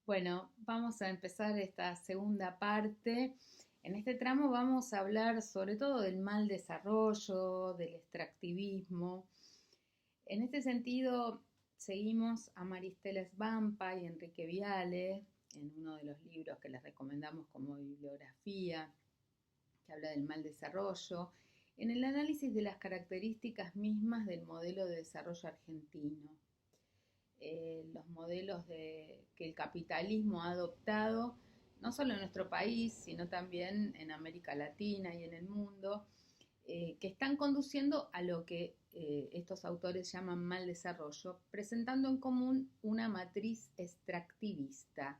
Bueno, vamos a empezar esta segunda parte. En este tramo vamos a hablar sobre todo del mal desarrollo, del extractivismo. En este sentido, seguimos a Maristela Svampa y Enrique Viale en uno de los libros que les recomendamos como bibliografía, que habla del mal desarrollo, en el análisis de las características mismas del modelo de desarrollo argentino. Los modelos que el capitalismo ha adoptado, no solo en nuestro país, sino también en América Latina y en el mundo, que están conduciendo a lo que estos autores llaman mal desarrollo, presentando en común una matriz extractivista,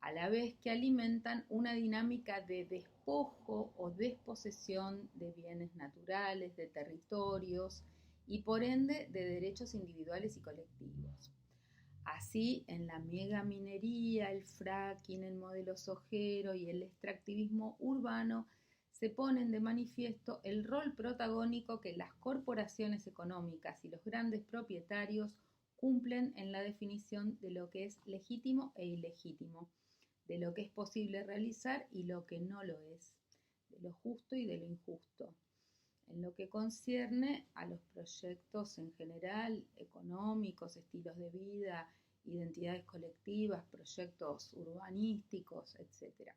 a la vez que alimentan una dinámica de despojo o desposesión de bienes naturales, de territorios y por ende de derechos individuales y colectivos. Así, en la megaminería, el fracking, el modelo sojero y el extractivismo urbano se ponen de manifiesto el rol protagónico que las corporaciones económicas y los grandes propietarios cumplen en la definición de lo que es legítimo e ilegítimo, de lo que es posible realizar y lo que no lo es, de lo justo y de lo injusto, en lo que concierne a los proyectos en general, económicos, estilos de vida, identidades colectivas, proyectos urbanísticos, etc.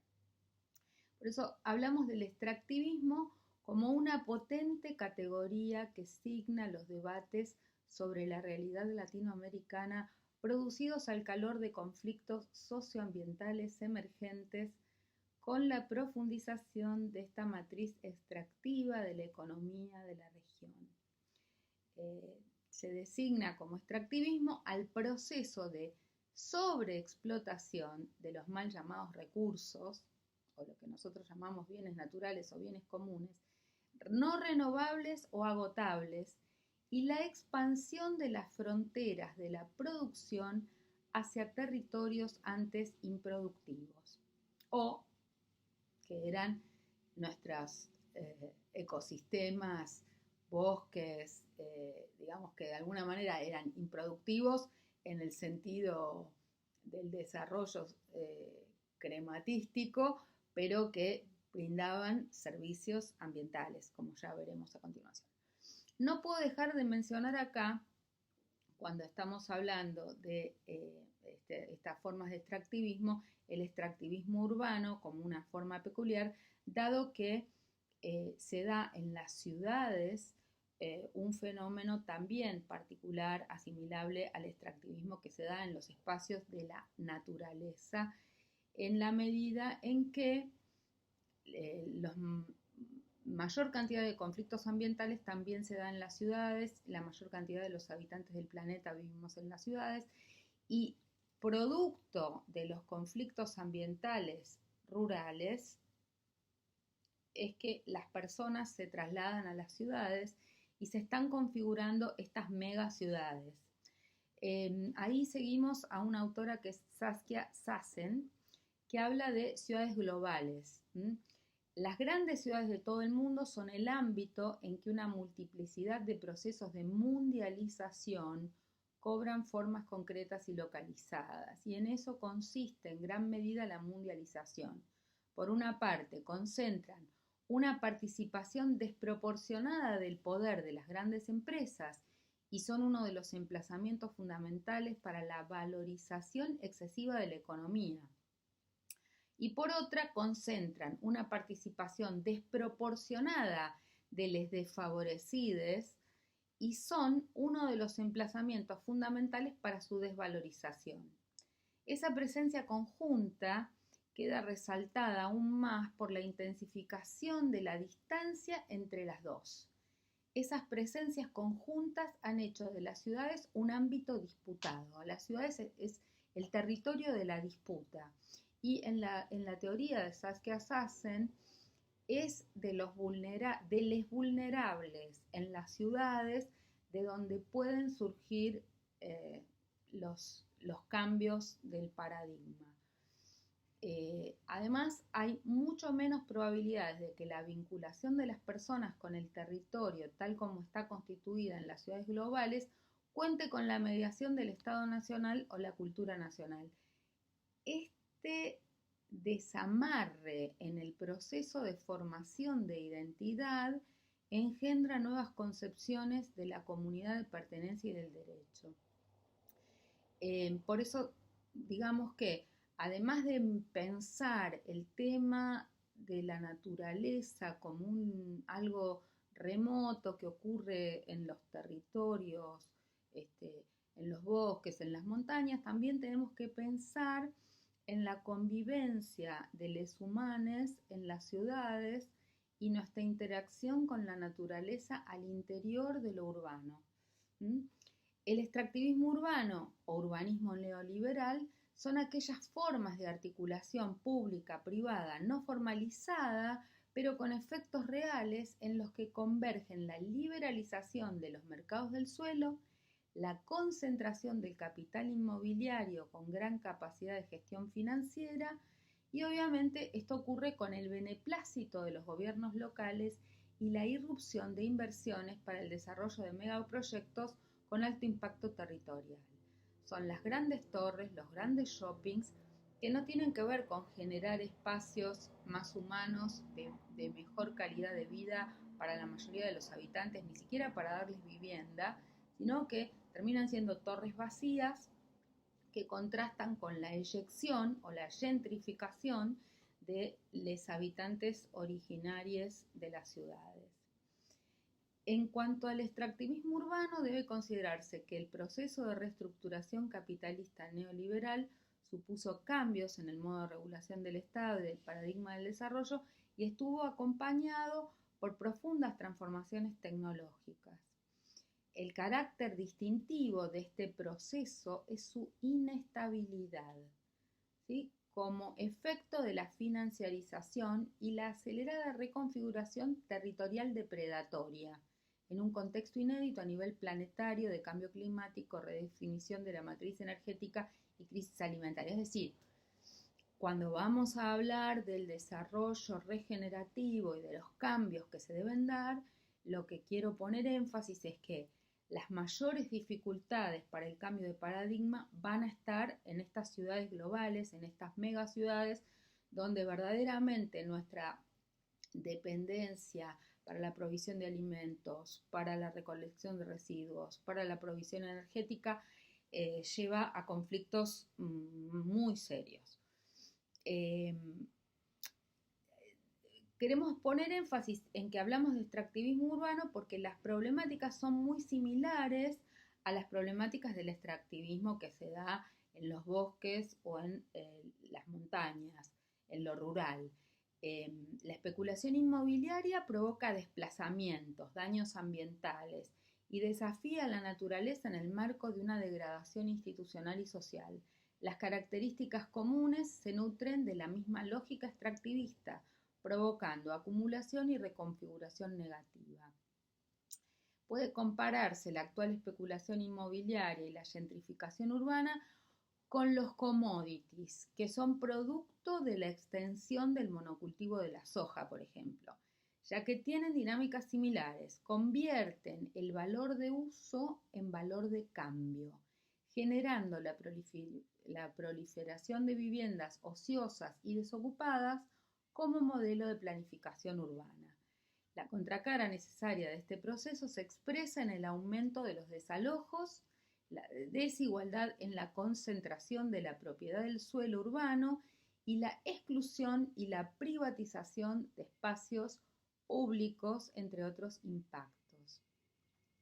Por eso hablamos del extractivismo como una potente categoría que signa los debates sobre la realidad latinoamericana producidos al calor de conflictos socioambientales emergentes con la profundización de esta matriz extractiva de la economía de la región. Se designa como extractivismo al proceso de sobreexplotación de los mal llamados recursos, o lo que nosotros llamamos bienes naturales o bienes comunes, no renovables o agotables, y la expansión de las fronteras de la producción hacia territorios antes improductivos, o que eran nuestros ecosistemas, bosques, digamos que de alguna manera eran improductivos en el sentido del desarrollo crematístico, pero que brindaban servicios ambientales, como ya veremos a continuación. No puedo dejar de mencionar acá, cuando estamos hablando de estas formas de extractivismo, el extractivismo urbano como una forma peculiar, dado que se da en las ciudades un fenómeno también particular, asimilable al extractivismo que se da en los espacios de la naturaleza, en la medida en que los mayor cantidad de conflictos ambientales también se da en las ciudades, la mayor cantidad de los habitantes del planeta vivimos en las ciudades y producto de los conflictos ambientales rurales es que las personas se trasladan a las ciudades y se están configurando estas megaciudades. Ahí seguimos a una autora que es Saskia Sassen, que habla de ciudades globales. Las grandes ciudades de todo el mundo son el ámbito en que una multiplicidad de procesos de mundialización cobran formas concretas y localizadas, y en eso consiste en gran medida la mundialización. Por una parte, concentran una participación desproporcionada del poder de las grandes empresas y son uno de los emplazamientos fundamentales para la valorización excesiva de la economía. Y por otra, concentran una participación desproporcionada de les desfavorecides y son uno de los emplazamientos fundamentales para su desvalorización. Esa presencia conjunta queda resaltada aún más por la intensificación de la distancia entre las dos. Esas presencias conjuntas han hecho de las ciudades un ámbito disputado. Las ciudades es el territorio de la disputa. Y en la teoría de Saskia Sassen es de los vulnerables en las ciudades de donde pueden surgir los cambios del paradigma. Además, hay mucho menos probabilidades de que la vinculación de las personas con el territorio, tal como está constituida en las ciudades globales, cuente con la mediación del Estado Nacional o la cultura nacional. Este desamarre en el proceso de formación de identidad engendra nuevas concepciones de la comunidad de pertenencia y del derecho. Por eso, digamos que además de pensar el tema de la naturaleza como algo remoto que ocurre en los territorios, en los bosques, en las montañas, también tenemos que pensar en la convivencia de los humanos en las ciudades y nuestra interacción con la naturaleza al interior de lo urbano. ¿Mm? El extractivismo urbano o urbanismo neoliberal son aquellas formas de articulación pública, privada, no formalizada, pero con efectos reales en los que convergen la liberalización de los mercados del suelo, la concentración del capital inmobiliario con gran capacidad de gestión financiera y obviamente esto ocurre con el beneplácito de los gobiernos locales y la irrupción de inversiones para el desarrollo de megaproyectos con alto impacto territorial. Son las grandes torres, los grandes shoppings, que no tienen que ver con generar espacios más humanos, de mejor calidad de vida para la mayoría de los habitantes, ni siquiera para darles vivienda, sino que terminan siendo torres vacías que contrastan con la eyección o la gentrificación de los habitantes originarios de las ciudades. En cuanto al extractivismo urbano, debe considerarse que el proceso de reestructuración capitalista neoliberal supuso cambios en el modo de regulación del Estado y del paradigma del desarrollo y estuvo acompañado por profundas transformaciones tecnológicas. El carácter distintivo de este proceso es su inestabilidad, ¿sí? Como efecto de la financiarización y la acelerada reconfiguración territorial depredatoria, en un contexto inédito a nivel planetario de cambio climático, redefinición de la matriz energética y crisis alimentaria. Es decir, cuando vamos a hablar del desarrollo regenerativo y de los cambios que se deben dar, lo que quiero poner énfasis es que las mayores dificultades para el cambio de paradigma van a estar en estas ciudades globales, en estas megaciudades, donde verdaderamente nuestra dependencia para la provisión de alimentos, para la recolección de residuos, para la provisión energética, lleva a conflictos muy serios. Queremos poner énfasis en que hablamos de extractivismo urbano porque las problemáticas son muy similares a las problemáticas del extractivismo que se da en los bosques o en las montañas, en lo rural. La especulación inmobiliaria provoca desplazamientos, daños ambientales y desafía a la naturaleza en el marco de una degradación institucional y social. Las características comunes se nutren de la misma lógica extractivista, provocando acumulación y reconfiguración negativa. Puede compararse la actual especulación inmobiliaria y la gentrificación urbana con los commodities, que son producto de la extensión del monocultivo de la soja, por ejemplo, ya que tienen dinámicas similares, convierten el valor de uso en valor de cambio, generando la proliferación de viviendas ociosas y desocupadas como modelo de planificación urbana. La contracara necesaria de este proceso se expresa en el aumento de los desalojos, la desigualdad en la concentración de la propiedad del suelo urbano y la exclusión y la privatización de espacios públicos, entre otros impactos.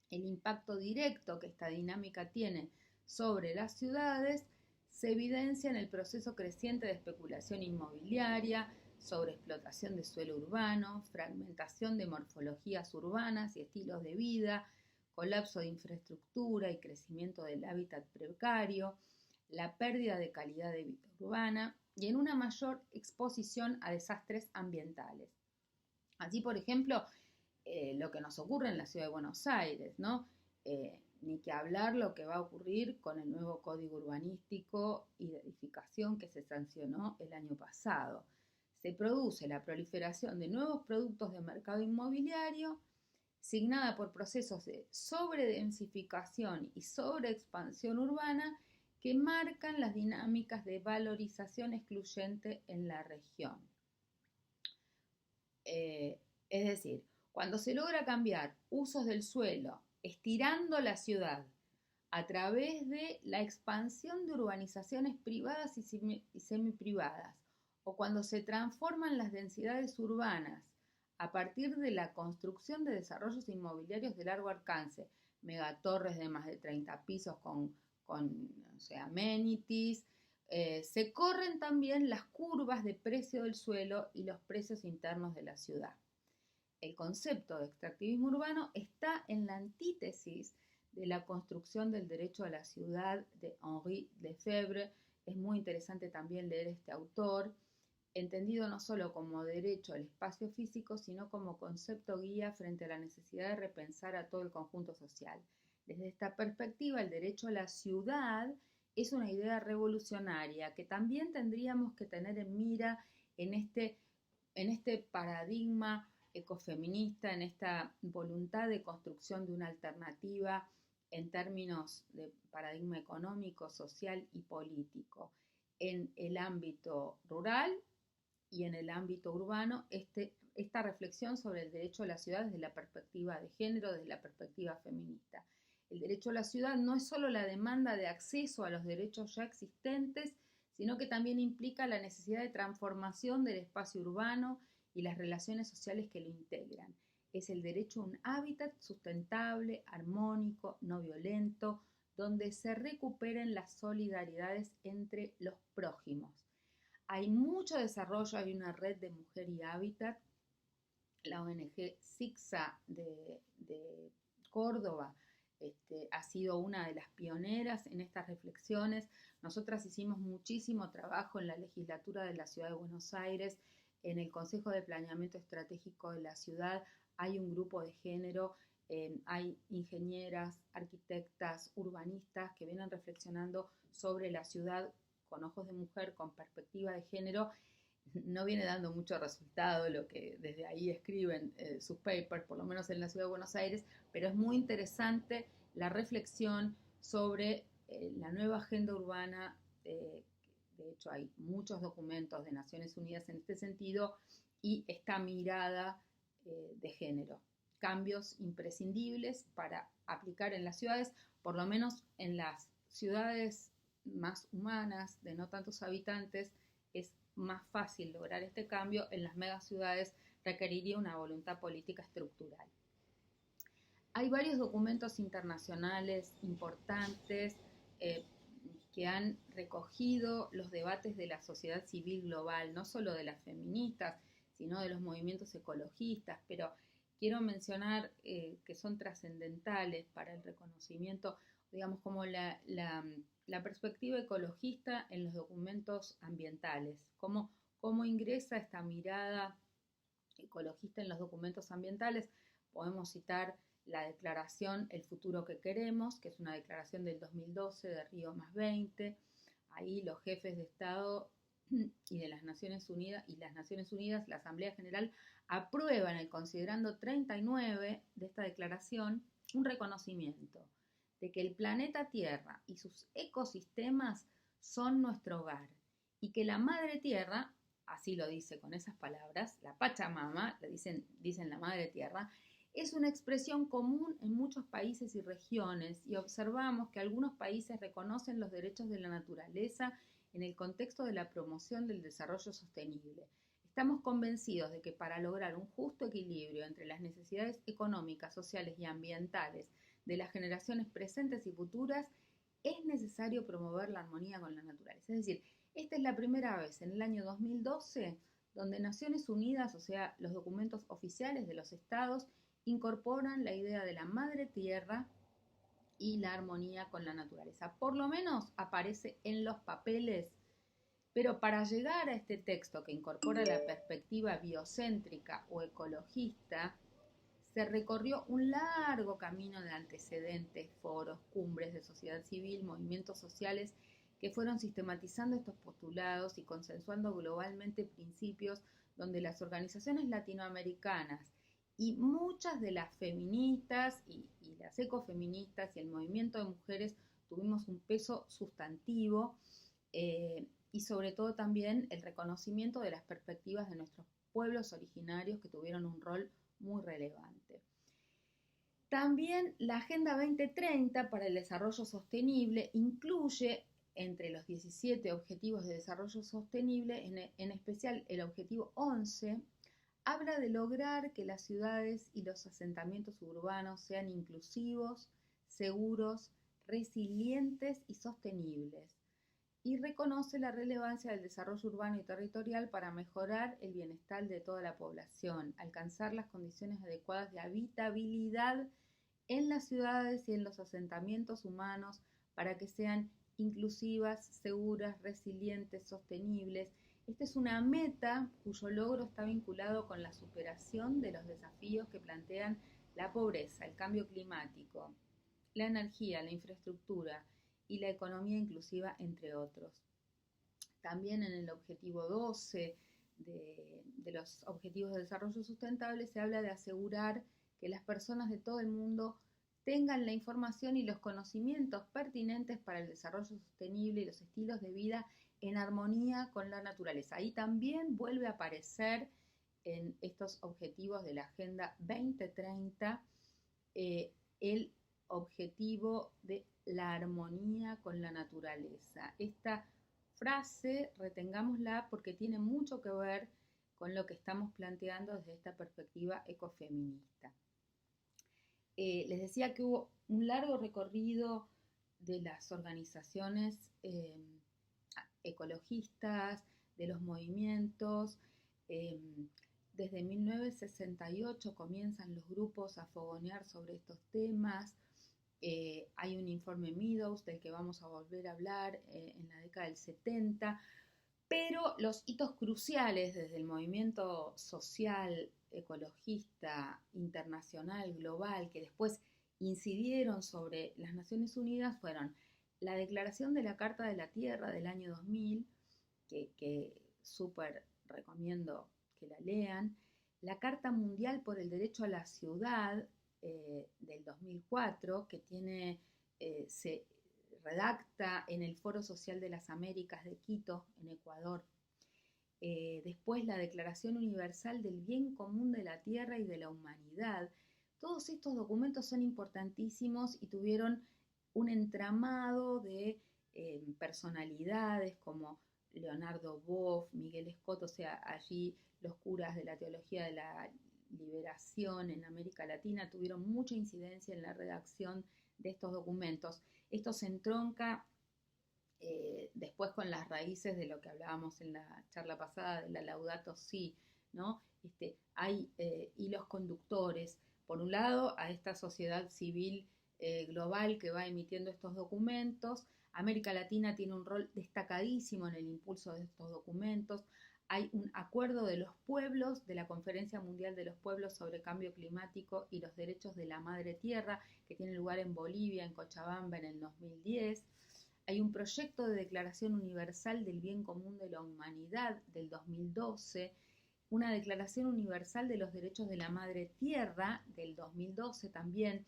El impacto directo que esta dinámica tiene sobre las ciudades se evidencia en el proceso creciente de especulación inmobiliaria, sobreexplotación de suelo urbano, fragmentación de morfologías urbanas y estilos de vida, colapso de infraestructura y crecimiento del hábitat precario, la pérdida de calidad de vida urbana y en una mayor exposición a desastres ambientales. Así, por ejemplo, lo que nos ocurre en la ciudad de Buenos Aires, ¿no? Ni que hablar lo que va a ocurrir con el nuevo Código Urbanístico y de Edificación que se sancionó el año pasado. Se produce la proliferación de nuevos productos de mercado inmobiliario, signada por procesos de sobredensificación y sobreexpansión urbana que marcan las dinámicas de valorización excluyente en la región. Es decir, cuando se logra cambiar usos del suelo, estirando la ciudad a través de la expansión de urbanizaciones privadas y semiprivadas, o cuando se transforman las densidades urbanas a partir de la construcción de desarrollos inmobiliarios de largo alcance, megatorres de más de 30 pisos con amenities, se corren también las curvas de precio del suelo y los precios internos de la ciudad. El concepto de extractivismo urbano está en la antítesis de la construcción del derecho a la ciudad de Henri Lefebvre. Es muy interesante también leer este autor, entendido no solo como derecho al espacio físico, sino como concepto guía frente a la necesidad de repensar a todo el conjunto social. Desde esta perspectiva, el derecho a la ciudad es una idea revolucionaria que también tendríamos que tener en mira en este paradigma ecofeminista, en esta voluntad de construcción de una alternativa en términos de paradigma económico, social y político. En el ámbito rural y en el ámbito urbano, esta reflexión sobre el derecho a la ciudad desde la perspectiva de género, desde la perspectiva feminista. El derecho a la ciudad no es solo la demanda de acceso a los derechos ya existentes, sino que también implica la necesidad de transformación del espacio urbano y las relaciones sociales que lo integran. Es el derecho a un hábitat sustentable, armónico, no violento, donde se recuperen las solidaridades entre los prójimos. Hay mucho desarrollo, hay una red de Mujer y Hábitat, la ONG SIGSA de Córdoba ha sido una de las pioneras en estas reflexiones. Nosotras hicimos muchísimo trabajo en la legislatura de la Ciudad de Buenos Aires, en el Consejo de Planeamiento Estratégico de la ciudad hay un grupo de género, hay ingenieras, arquitectas, urbanistas que vienen reflexionando sobre la ciudad con ojos de mujer, con perspectiva de género. No viene dando mucho resultado lo que desde ahí escriben sus papers, por lo menos en la Ciudad de Buenos Aires, pero es muy interesante la reflexión sobre la nueva agenda urbana. De hecho, hay muchos documentos de Naciones Unidas en este sentido y esta mirada de género. Cambios imprescindibles para aplicar en las ciudades, por lo menos en las ciudades más humanas, de no tantos habitantes, es más fácil lograr este cambio. En las megaciudades requeriría una voluntad política estructural. Hay varios documentos internacionales importantes que han recogido los debates de la sociedad civil global, no solo de las feministas, sino de los movimientos ecologistas, pero quiero mencionar que son trascendentales para el reconocimiento, digamos, como la perspectiva ecologista en los documentos ambientales, cómo ingresa esta mirada ecologista en los documentos ambientales. Podemos citar la declaración El futuro que queremos, que es una declaración del 2012 de Río +20. Ahí los jefes de Estado y de las Naciones Unidas, la Asamblea General, aprueban el considerando 39 de esta declaración un reconocimiento de que el planeta Tierra y sus ecosistemas son nuestro hogar y que la Madre Tierra, así lo dice con esas palabras, la Pachamama, le dicen la Madre Tierra, es una expresión común en muchos países y regiones y observamos que algunos países reconocen los derechos de la naturaleza en el contexto de la promoción del desarrollo sostenible. Estamos convencidos de que para lograr un justo equilibrio entre las necesidades económicas, sociales y ambientales de las generaciones presentes y futuras, es necesario promover la armonía con la naturaleza. Es decir, esta es la primera vez en el año 2012 donde Naciones Unidas, o sea, los documentos oficiales de los estados, incorporan la idea de la madre tierra y la armonía con la naturaleza. Por lo menos aparece en los papeles, pero para llegar a este texto que incorpora la perspectiva biocéntrica o ecologista, se recorrió un largo camino de antecedentes, foros, cumbres de sociedad civil, movimientos sociales que fueron sistematizando estos postulados y consensuando globalmente principios donde las organizaciones latinoamericanas y muchas de las feministas y las ecofeministas y el movimiento de mujeres tuvimos un peso sustantivo y sobre todo también el reconocimiento de las perspectivas de nuestros pueblos originarios que tuvieron un rol muy relevante. También la Agenda 2030 para el Desarrollo Sostenible incluye entre los 17 Objetivos de Desarrollo Sostenible, en especial el Objetivo 11, habla de lograr que las ciudades y los asentamientos urbanos sean inclusivos, seguros, resilientes y sostenibles, y reconoce la relevancia del desarrollo urbano y territorial para mejorar el bienestar de toda la población, alcanzar las condiciones adecuadas de habitabilidad en las ciudades y en los asentamientos humanos para que sean inclusivas, seguras, resilientes, sostenibles. Esta es una meta cuyo logro está vinculado con la superación de los desafíos que plantean la pobreza, el cambio climático, la energía, la infraestructura y la economía inclusiva, entre otros. También en el objetivo 12 de los Objetivos de Desarrollo Sustentable se habla de asegurar que las personas de todo el mundo tengan la información y los conocimientos pertinentes para el desarrollo sostenible y los estilos de vida en armonía con la naturaleza. Ahí también vuelve a aparecer en estos objetivos de la Agenda 2030 el objetivo de la armonía con la naturaleza. Esta frase, retengámosla porque tiene mucho que ver con lo que estamos planteando desde esta perspectiva ecofeminista. Les decía que hubo un largo recorrido de las organizaciones ecologistas, de los movimientos. Desde 1968 comienzan los grupos a fogonear sobre estos temas. Hay un informe Meadows del que vamos a volver a hablar en la década del 70, pero los hitos cruciales desde el movimiento social, ecologista, internacional, global, que después incidieron sobre las Naciones Unidas fueron la Declaración de la Carta de la Tierra del año 2000, que súper recomiendo que la lean, la Carta Mundial por el Derecho a la Ciudad del 2004, que se redacta en el Foro Social de las Américas de Quito, en Ecuador. Después la Declaración Universal del Bien Común de la Tierra y de la Humanidad. Todos estos documentos son importantísimos y tuvieron un entramado de personalidades como Leonardo Boff, Miguel Scott, o sea, allí los curas de la teología de la liberación en América Latina tuvieron mucha incidencia en la redacción de estos documentos. Esto se entronca después con las raíces de lo que hablábamos en la charla pasada de la Laudato Si, ¿no? Hay hilos conductores, por un lado, a esta sociedad civil global que va emitiendo estos documentos. América Latina tiene un rol destacadísimo en el impulso de estos documentos. Hay un acuerdo de los pueblos, de la Conferencia Mundial de los Pueblos sobre Cambio Climático y los Derechos de la Madre Tierra, que tiene lugar en Bolivia, en Cochabamba, en el 2010. Hay un proyecto de Declaración Universal del Bien Común de la Humanidad del 2012, una Declaración Universal de los Derechos de la Madre Tierra del 2012 también.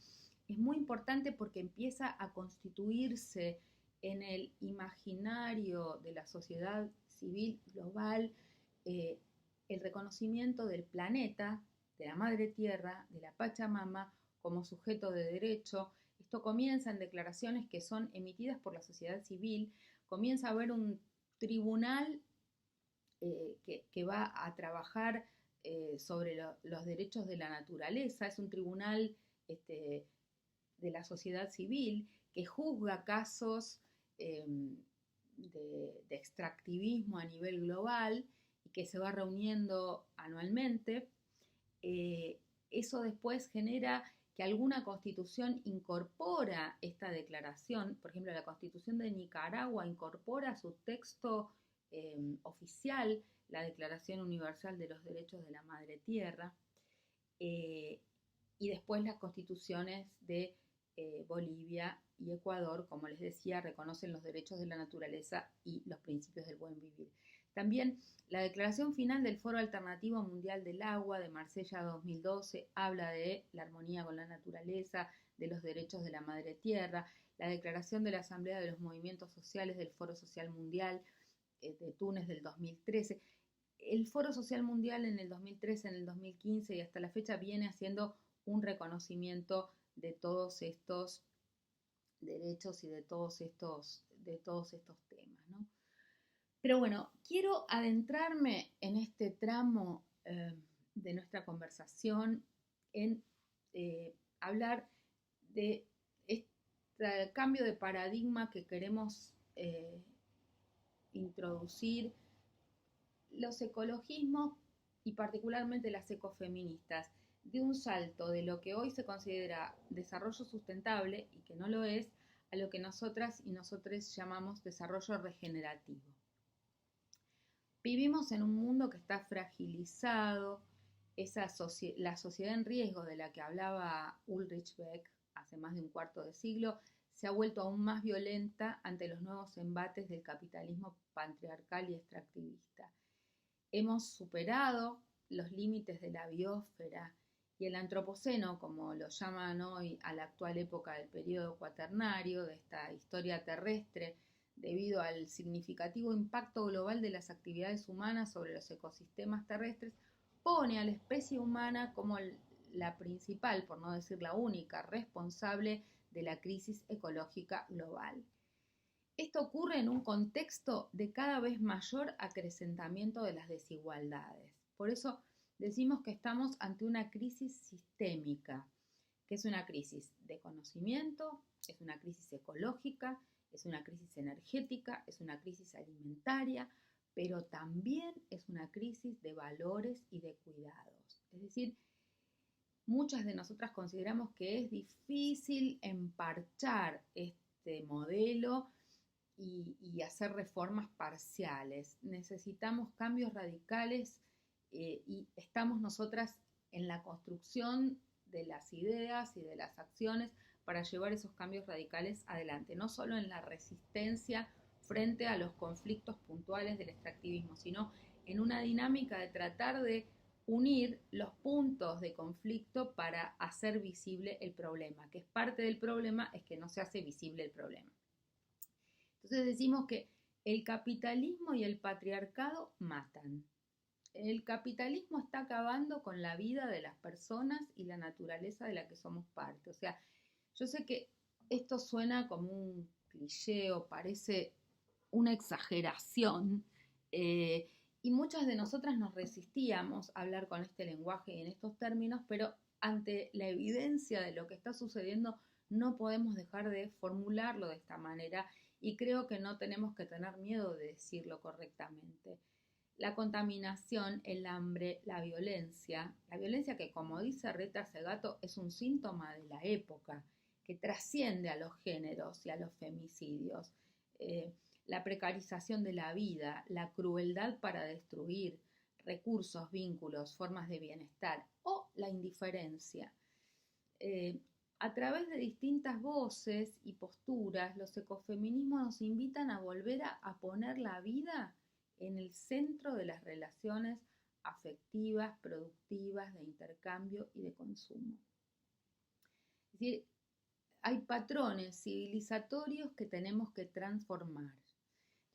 Es muy importante porque empieza a constituirse en el imaginario de la sociedad civil global el reconocimiento del planeta, de la Madre Tierra, de la Pachamama como sujeto de derecho. Esto comienza en declaraciones que son emitidas por la sociedad civil, comienza a haber un tribunal que va a trabajar sobre los derechos de la naturaleza, es un tribunal de la sociedad civil que juzga casos de extractivismo a nivel global y que se va reuniendo anualmente. Eso después genera que alguna constitución incorpora esta declaración. Por ejemplo, la Constitución de Nicaragua incorpora a su texto oficial la Declaración Universal de los Derechos de la Madre Tierra, y después las constituciones de Bolivia y Ecuador, como les decía, reconocen los derechos de la naturaleza y los principios del buen vivir. También la declaración final del Foro Alternativo Mundial del Agua de Marsella 2012 habla de la armonía con la naturaleza, de los derechos de la Madre Tierra. la Declaración de la Asamblea de los Movimientos Sociales del Foro Social Mundial de Túnez del 2013. El Foro Social Mundial en el 2013, en el 2015 y hasta la fecha viene haciendo un reconocimiento de todos estos derechos y de todos estos temas, ¿no? Pero bueno, quiero adentrarme en este tramo de nuestra conversación en hablar de este cambio de paradigma que queremos introducir los ecologismos y particularmente las ecofeministas, de un salto de lo que hoy se considera desarrollo sustentable y que no lo es, a lo que nosotras y nosotros llamamos desarrollo regenerativo. Vivimos en un mundo que está fragilizado, la sociedad en riesgo de la que hablaba Ulrich Beck hace más de un cuarto de siglo se ha vuelto aún más violenta ante los nuevos embates del capitalismo patriarcal y extractivista. Hemos superado los límites de la biosfera y el antropoceno, como lo llaman hoy a la actual época del periodo cuaternario de esta historia terrestre, debido al significativo impacto global de las actividades humanas sobre los ecosistemas terrestres, pone a la especie humana como la principal, por no decir la única, responsable de la crisis ecológica global. Esto ocurre en un contexto de cada vez mayor acrecentamiento de las desigualdades. Por eso decimos que estamos ante una crisis sistémica, que es una crisis de conocimiento, es una crisis ecológica, es una crisis energética, es una crisis alimentaria, pero también es una crisis de valores y de cuidados. Es decir, muchas de nosotras consideramos que es difícil emparchar este modelo y hacer reformas parciales. Necesitamos cambios radicales y estamos nosotras en la construcción de las ideas y de las acciones para llevar esos cambios radicales adelante, no solo en la resistencia frente a los conflictos puntuales del extractivismo, sino en una dinámica de tratar de unir los puntos de conflicto para hacer visible el problema, que es parte del problema, es que no se hace visible el problema. Entonces decimos que el capitalismo y el patriarcado matan. El capitalismo está acabando con la vida de las personas y la naturaleza de la que somos parte. O sea, yo sé que esto suena como un cliché o parece una exageración y muchas de nosotras nos resistíamos a hablar con este lenguaje y en estos términos, pero ante la evidencia de lo que está sucediendo no podemos dejar de formularlo de esta manera y creo que no tenemos que tener miedo de decirlo correctamente. La contaminación, el hambre, la violencia que como dice Rita Segato es un síntoma de la época, que trasciende a los géneros y a los femicidios, la precarización de la vida, la crueldad para destruir recursos, vínculos, formas de bienestar o la indiferencia. A través de distintas voces y posturas, los ecofeminismos nos invitan a volver a poner la vida en el centro de las relaciones afectivas, productivas, de intercambio y de consumo. Es decir, hay patrones civilizatorios que tenemos que transformar.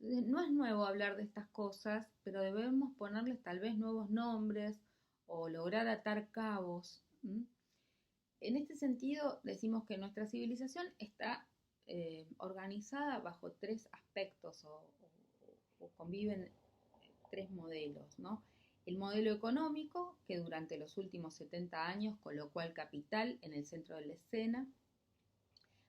Entonces, no es nuevo hablar de estas cosas, pero debemos ponerles tal vez nuevos nombres o lograr atar cabos. En este sentido, decimos que nuestra civilización está organizada bajo tres aspectos o conviven tres modelos, ¿no? El modelo económico, que durante los últimos 70 años colocó al capital en el centro de la escena.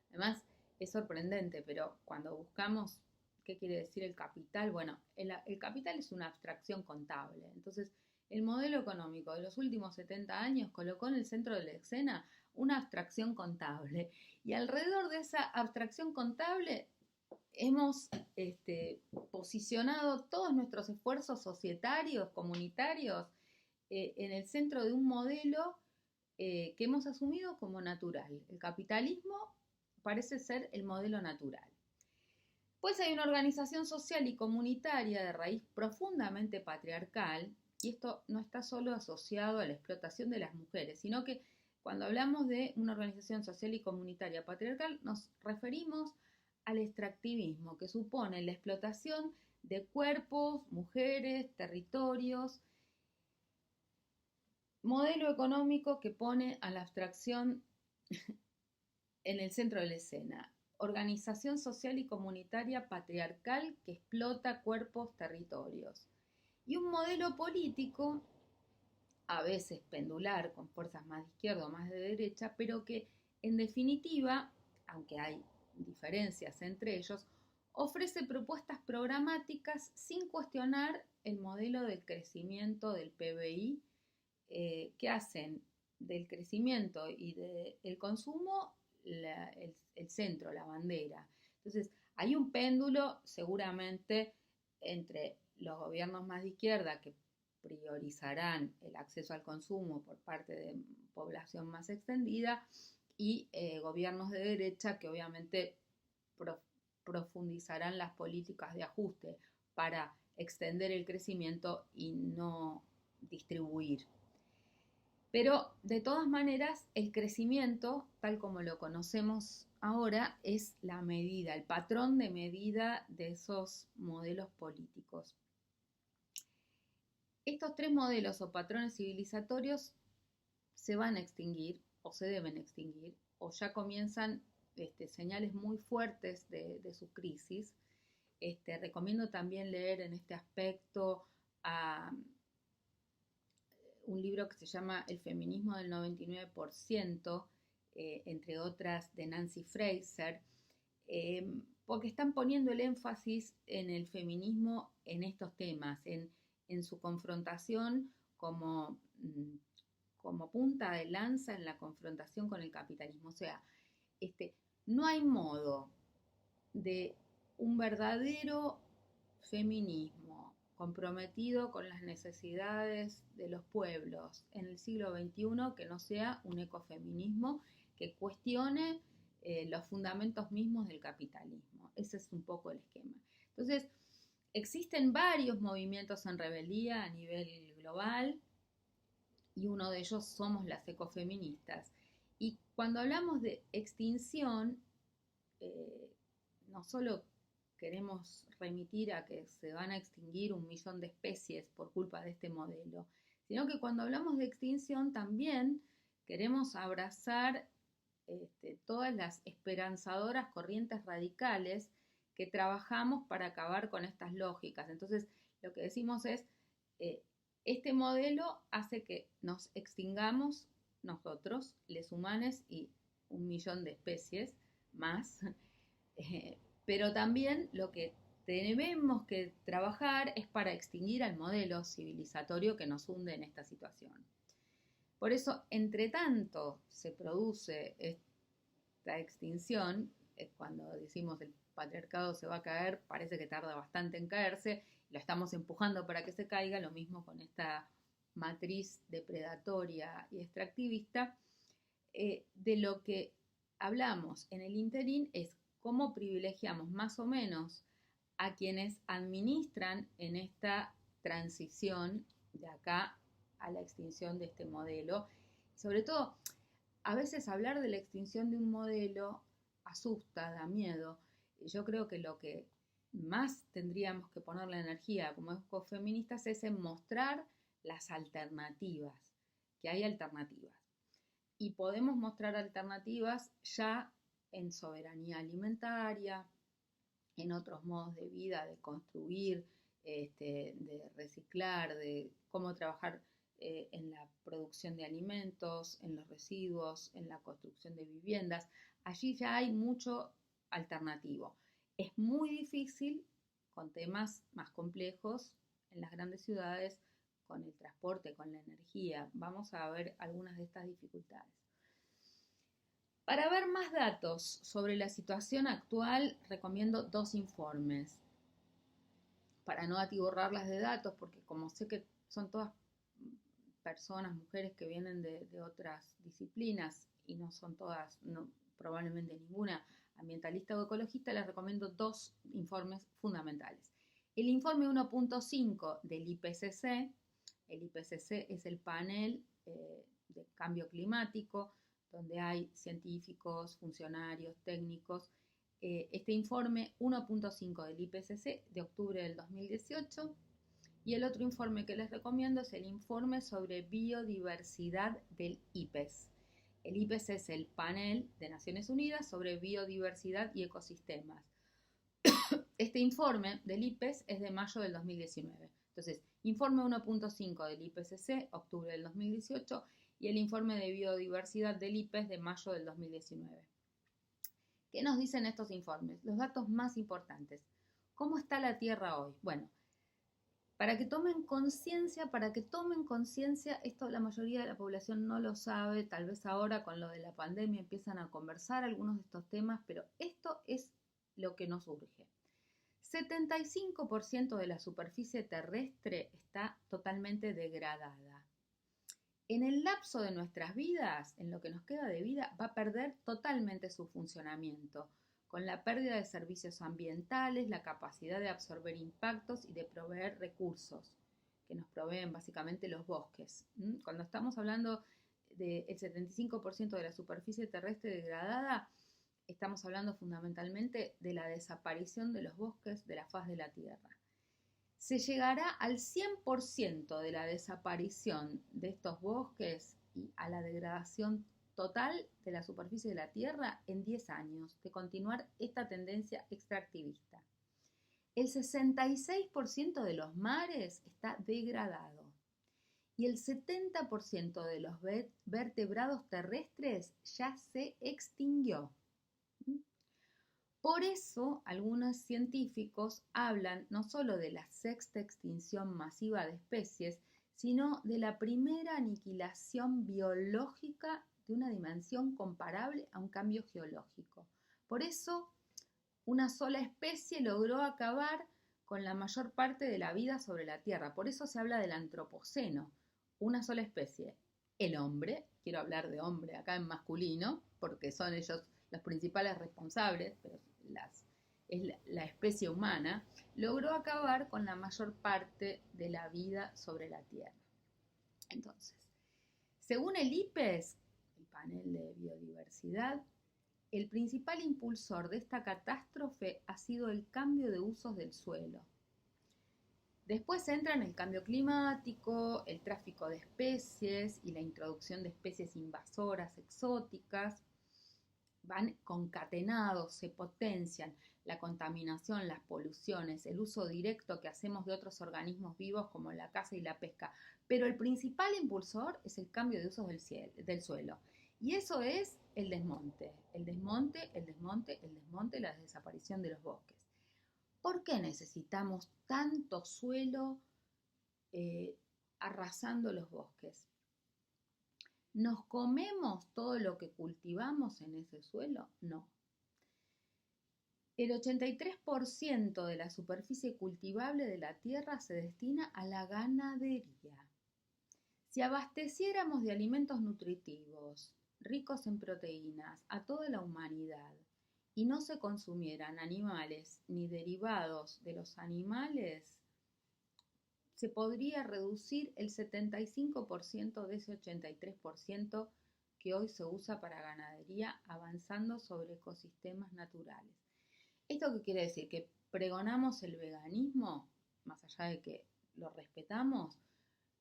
Además, es sorprendente, pero cuando buscamos qué quiere decir el capital, bueno, el capital es una abstracción contable. Entonces, el modelo económico de los últimos 70 años colocó en el centro de la escena una abstracción contable. Y alrededor de esa abstracción contable hemos posicionado todos nuestros esfuerzos societarios, comunitarios, en el centro de un modelo que hemos asumido como natural. El capitalismo parece ser el modelo natural. Pues hay una organización social y comunitaria de raíz profundamente patriarcal, y esto no está solo asociado a la explotación de las mujeres, sino que Cuando hablamos de una organización social y comunitaria patriarcal, nos referimos al extractivismo, que supone la explotación de cuerpos, mujeres, territorios, modelo económico que pone a la abstracción en el centro de la escena. Organización social y comunitaria patriarcal que explota cuerpos, territorios. Y un modelo político, a veces pendular, con fuerzas más de izquierda o más de derecha, pero que en definitiva, aunque hay diferencias entre ellos, ofrece propuestas programáticas sin cuestionar el modelo del crecimiento del PBI, que hacen del crecimiento y del consumo el centro, la bandera. Entonces, hay un péndulo seguramente entre los gobiernos más de izquierda que priorizarán el acceso al consumo por parte de población más extendida y gobiernos de derecha que obviamente profundizarán las políticas de ajuste para extender el crecimiento y no distribuir. Pero de todas maneras, el crecimiento, tal como lo conocemos ahora, es la medida, el patrón de medida de esos modelos políticos. Estos tres modelos o patrones civilizatorios se van a extinguir o se deben extinguir o ya comienzan señales muy fuertes de su crisis. Recomiendo también leer en este aspecto a un libro que se llama El feminismo del 99%, entre otras de Nancy Fraser, porque están poniendo el énfasis en el feminismo en estos temas, en su confrontación como punta de lanza en la confrontación con el capitalismo. O sea, no hay modo de un verdadero feminismo comprometido con las necesidades de los pueblos en el siglo XXI que no sea un ecofeminismo que cuestione los fundamentos mismos del capitalismo. Ese es un poco el esquema. Entonces, existen varios movimientos en rebeldía a nivel global y uno de ellos somos las ecofeministas. Y cuando hablamos de extinción, no solo queremos remitir a que se van a extinguir 1 millón de especies por culpa de este modelo, sino que cuando hablamos de extinción también queremos abrazar todas las esperanzadoras corrientes radicales que trabajamos para acabar con estas lógicas. Entonces, lo que decimos es, este modelo hace que nos extingamos nosotros, les humanos y 1 millón de especies más, pero también lo que tenemos que trabajar es para extinguir al modelo civilizatorio que nos hunde en esta situación. Por eso, entre tanto se produce esta extinción, cuando decimos el patriarcado se va a caer, parece que tarda bastante en caerse, lo estamos empujando para que se caiga, lo mismo con esta matriz depredatoria y extractivista. De lo que hablamos en el interín es cómo privilegiamos más o menos a quienes administran en esta transición de acá a la extinción de este modelo. Sobre todo, a veces hablar de la extinción de un modelo asusta, da miedo. Yo creo que lo que más tendríamos que poner la energía como ecofeministas es en mostrar las alternativas, que hay alternativas. Y podemos mostrar alternativas ya en soberanía alimentaria, en otros modos de vida, de construir, de reciclar, de cómo trabajar en la producción de alimentos, en los residuos, en la construcción de viviendas. Allí ya hay mucho alternativo. Es muy difícil con temas más complejos en las grandes ciudades, con el transporte, con la energía. Vamos a ver algunas de estas dificultades. Para ver más datos sobre la situación actual, recomiendo 2 informes. Para no atiborrarlas de datos, porque como sé que son todas personas, mujeres que vienen de otras disciplinas y no son todas, probablemente ninguna, ambientalista o ecologista, les recomiendo 2 informes fundamentales. El informe 1.5 del IPCC. El IPCC es el panel de cambio climático, donde hay científicos, funcionarios, técnicos. Este informe 1.5 del IPCC de octubre del 2018, y el otro informe que les recomiendo es el informe sobre biodiversidad del IPES. El IPES es el panel de Naciones Unidas sobre biodiversidad y ecosistemas. Este informe del IPES es de mayo del 2019. Entonces, informe 1.5 del IPCC, octubre del 2018, y el informe de biodiversidad del IPES de mayo del 2019. ¿Qué nos dicen estos informes? Los datos más importantes. ¿Cómo está la Tierra hoy? Bueno, para que tomen conciencia, esto la mayoría de la población no lo sabe, tal vez ahora con lo de la pandemia empiezan a conversar algunos de estos temas, pero esto es lo que nos urge. 75% de la superficie terrestre está totalmente degradada. En el lapso de nuestras vidas, en lo que nos queda de vida, va a perder totalmente su funcionamiento, con la pérdida de servicios ambientales, la capacidad de absorber impactos y de proveer recursos, que nos proveen básicamente los bosques. Cuando estamos hablando del 75% de la superficie terrestre degradada, estamos hablando fundamentalmente de la desaparición de los bosques de la faz de la Tierra. Se llegará al 100% de la desaparición de estos bosques y a la degradación total de la superficie de la Tierra en 10 años, de continuar esta tendencia extractivista. El 66% de los mares está degradado y el 70% de los vertebrados terrestres ya se extinguió. Por eso, algunos científicos hablan no solo de la sexta extinción masiva de especies, sino de la primera aniquilación biológica de una dimensión comparable a un cambio geológico. Por eso, una sola especie logró acabar con la mayor parte de la vida sobre la Tierra. Por eso se habla del antropoceno, una sola especie. El hombre, quiero hablar de hombre acá en masculino, porque son ellos los principales responsables, pero es la especie humana, logró acabar con la mayor parte de la vida sobre la Tierra. Entonces, según el IPES, el panel de biodiversidad, el principal impulsor de esta catástrofe ha sido el cambio de usos del suelo. Después entran el cambio climático, el tráfico de especies y la introducción de especies invasoras exóticas. Van concatenados, se potencian la contaminación, las poluciones, el uso directo que hacemos de otros organismos vivos como la caza y la pesca. Pero el principal impulsor es el cambio de usos del suelo. Y eso es el desmonte, la desaparición de los bosques. ¿Por qué necesitamos tanto suelo arrasando los bosques? ¿Nos comemos todo lo que cultivamos en ese suelo? No. El 83% de la superficie cultivable de la tierra se destina a la ganadería. Si abasteciéramos de alimentos nutritivos, ricos en proteínas, a toda la humanidad y no se consumieran animales ni derivados de los animales, se podría reducir el 75% de ese 83% que hoy se usa para ganadería, avanzando sobre ecosistemas naturales. ¿Esto qué quiere decir? ¿Que pregonamos el veganismo, más allá de que lo respetamos?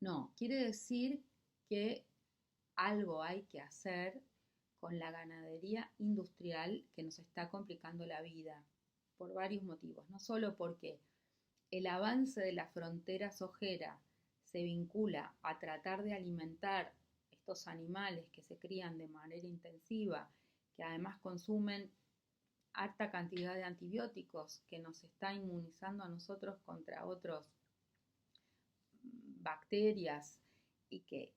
No, quiere decir que algo hay que hacer con la ganadería industrial que nos está complicando la vida por varios motivos, no solo porque el avance de la frontera sojera se vincula a tratar de alimentar estos animales que se crían de manera intensiva, que además consumen alta cantidad de antibióticos, que nos está inmunizando a nosotros contra otras bacterias y que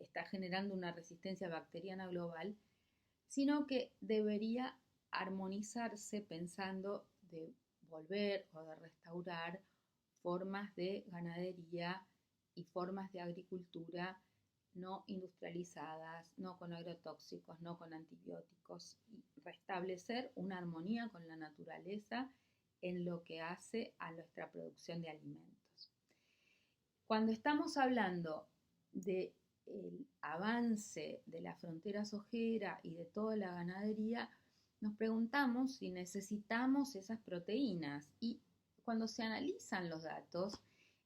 está generando una resistencia bacteriana global, sino que debería armonizarse pensando de volver o de restaurar formas de ganadería y formas de agricultura no industrializadas, no con agrotóxicos, no con antibióticos, y restablecer una armonía con la naturaleza en lo que hace a nuestra producción de alimentos. Cuando estamos hablando de el avance de la frontera sojera y de toda la ganadería, nos preguntamos si necesitamos esas proteínas. Y cuando se analizan los datos,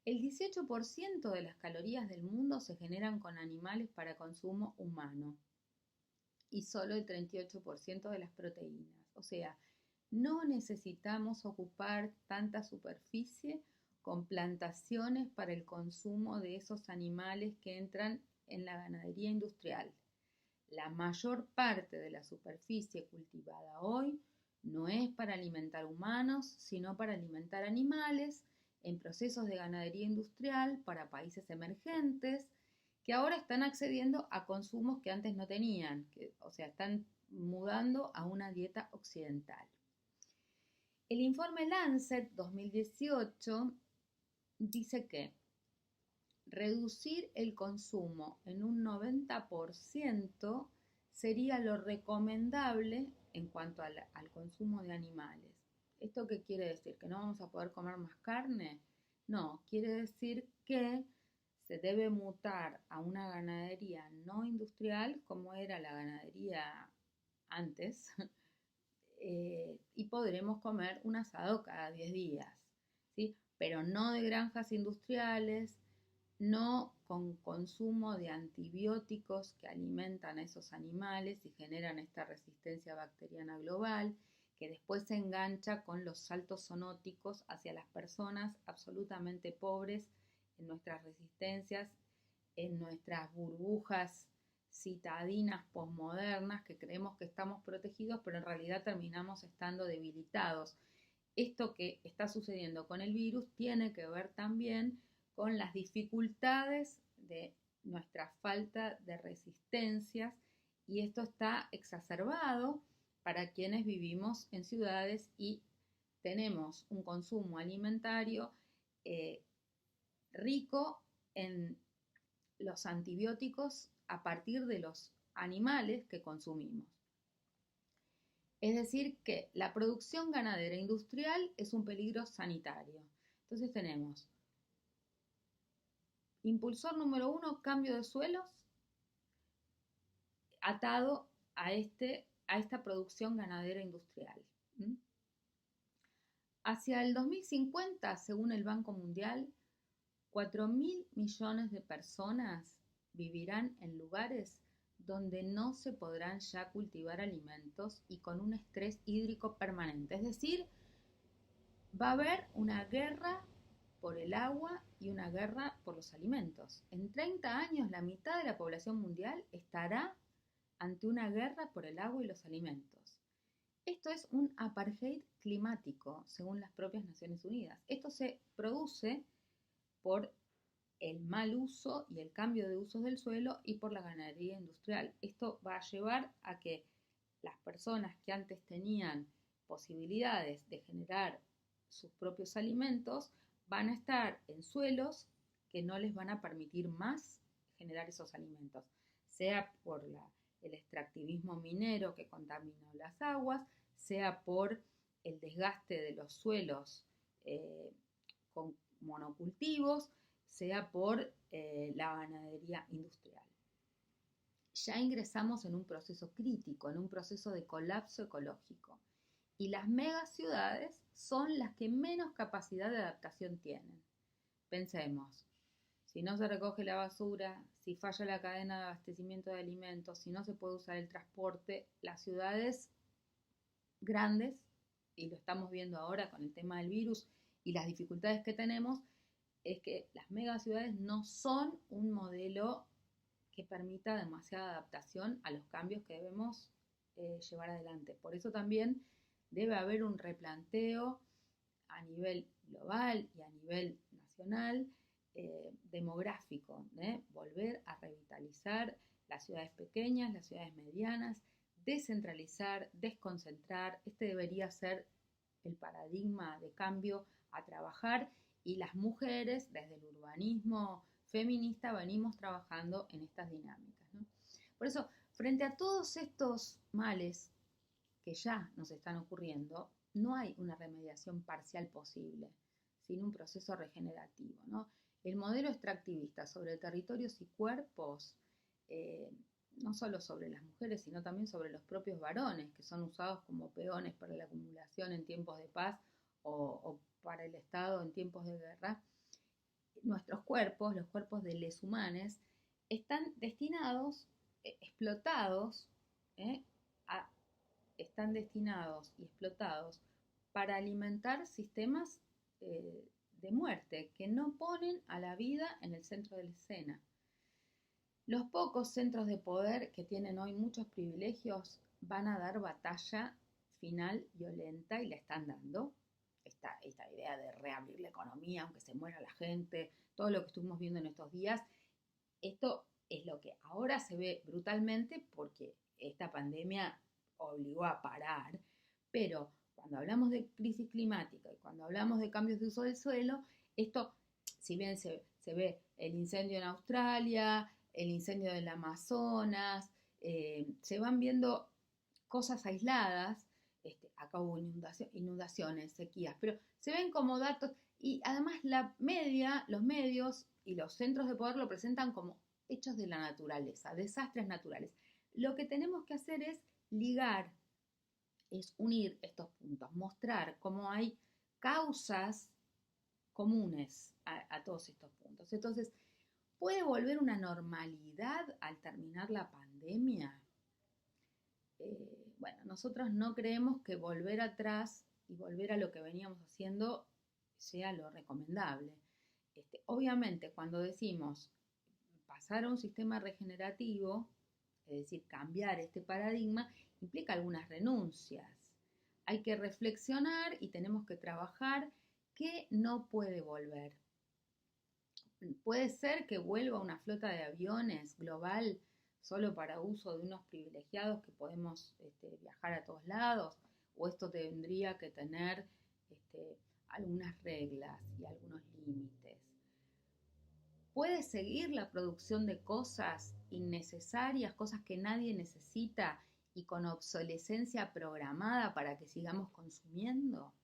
el 18% de las calorías del mundo se generan con animales para consumo humano y solo el 38% de las proteínas. O sea, no necesitamos ocupar tanta superficie con plantaciones para el consumo de esos animales que entran en la ganadería industrial. La mayor parte de la superficie cultivada hoy no es para alimentar humanos, sino para alimentar animales en procesos de ganadería industrial para países emergentes que ahora están accediendo a consumos que antes no tenían, o sea, están mudando a una dieta occidental. El informe Lancet 2018 dice que reducir el consumo en un 90% sería lo recomendable en cuanto al consumo de animales. ¿Esto qué quiere decir? ¿Que no vamos a poder comer más carne? No, quiere decir que se debe mutar a una ganadería no industrial como era la ganadería antes y podremos comer un asado cada 10 días, ¿sí? Pero no de granjas industriales, no con consumo de antibióticos que alimentan a esos animales y generan esta resistencia bacteriana global, que después se engancha con los saltos zoonóticos hacia las personas absolutamente pobres en nuestras resistencias, en nuestras burbujas citadinas posmodernas que creemos que estamos protegidos, pero en realidad terminamos estando debilitados. Esto que está sucediendo con el virus tiene que ver también con las dificultades de nuestra falta de resistencias y esto está exacerbado para quienes vivimos en ciudades y tenemos un consumo alimentario rico en los antibióticos a partir de los animales que consumimos. Es decir, que la producción ganadera industrial es un peligro sanitario. Entonces tenemos impulsor número 1, cambio de suelos, atado a esta producción ganadera industrial. Hacia el 2050, según el Banco Mundial, 4.000 millones de personas vivirán en lugares donde no se podrán ya cultivar alimentos y con un estrés hídrico permanente. Es decir, va a haber una guerra por el agua y una guerra por los alimentos. En 30 años, la mitad de la población mundial estará ante una guerra por el agua y los alimentos. Esto es un apartheid climático, según las propias Naciones Unidas. Esto se produce por el mal uso y el cambio de usos del suelo y por la ganadería industrial. Esto va a llevar a que las personas que antes tenían posibilidades de generar sus propios alimentos van a estar en suelos que no les van a permitir más generar esos alimentos, sea por el extractivismo minero que contaminó las aguas, sea por el desgaste de los suelos con monocultivos, sea por la ganadería industrial. Ya ingresamos en un proceso crítico, en un proceso de colapso ecológico. Y las megaciudades son las que menos capacidad de adaptación tienen. Pensemos, si no se recoge la basura, si falla la cadena de abastecimiento de alimentos, si no se puede usar el transporte, las ciudades grandes, y lo estamos viendo ahora con el tema del virus y las dificultades que tenemos, es que las megaciudades no son un modelo que permita demasiada adaptación a los cambios que debemos llevar adelante. Por eso también debe haber un replanteo a nivel global y a nivel nacional demográfico, volver a revitalizar las ciudades pequeñas, las ciudades medianas, descentralizar, desconcentrar. Este debería ser el paradigma de cambio a trabajar y las mujeres desde el urbanismo feminista venimos trabajando en estas dinámicas, ¿no? Por eso, frente a todos estos males que ya nos están ocurriendo, no hay una remediación parcial posible, sino un proceso regenerativo, ¿no? El modelo extractivista sobre territorios y cuerpos eh, no solo sobre las mujeres, sino también sobre los propios varones, que son usados como peones para la acumulación en tiempos de paz o para el Estado en tiempos de guerra. Nuestros cuerpos, los cuerpos de les humanos, están destinados, explotados, ¿eh? a, están destinados y explotados para alimentar sistemas de muerte que no ponen a la vida en el centro de la escena. Los pocos centros de poder que tienen hoy muchos privilegios van a dar batalla final violenta y la están dando. Esta idea de reabrir la economía, aunque se muera la gente, todo lo que estuvimos viendo en estos días, esto es lo que ahora se ve brutalmente porque esta pandemia obligó a parar, pero cuando hablamos de crisis climática y cuando hablamos de cambios de uso del suelo, esto, si bien se ve el incendio en Australia, el incendio del Amazonas, se van viendo cosas aisladas, acá hubo inundaciones, sequías, pero se ven como datos y además los medios y los centros de poder lo presentan como hechos de la naturaleza, desastres naturales. Lo que tenemos que hacer es ligar, es unir estos puntos, mostrar cómo hay causas comunes a todos estos puntos. Entonces, ¿puede volver una normalidad al terminar la pandemia? Bueno, nosotros no creemos que volver atrás y volver a lo que veníamos haciendo sea lo recomendable. Obviamente, cuando decimos pasar a un sistema regenerativo, es decir, cambiar este paradigma, implica algunas renuncias. Hay que reflexionar y tenemos que trabajar qué no puede volver. Puede ser que vuelva una flota de aviones global solo para uso de unos privilegiados que podemos viajar a todos lados, o esto tendría que tener algunas reglas y algunos límites. ¿Puede seguir la producción de cosas innecesarias, cosas que nadie necesita y con obsolescencia programada para que sigamos consumiendo?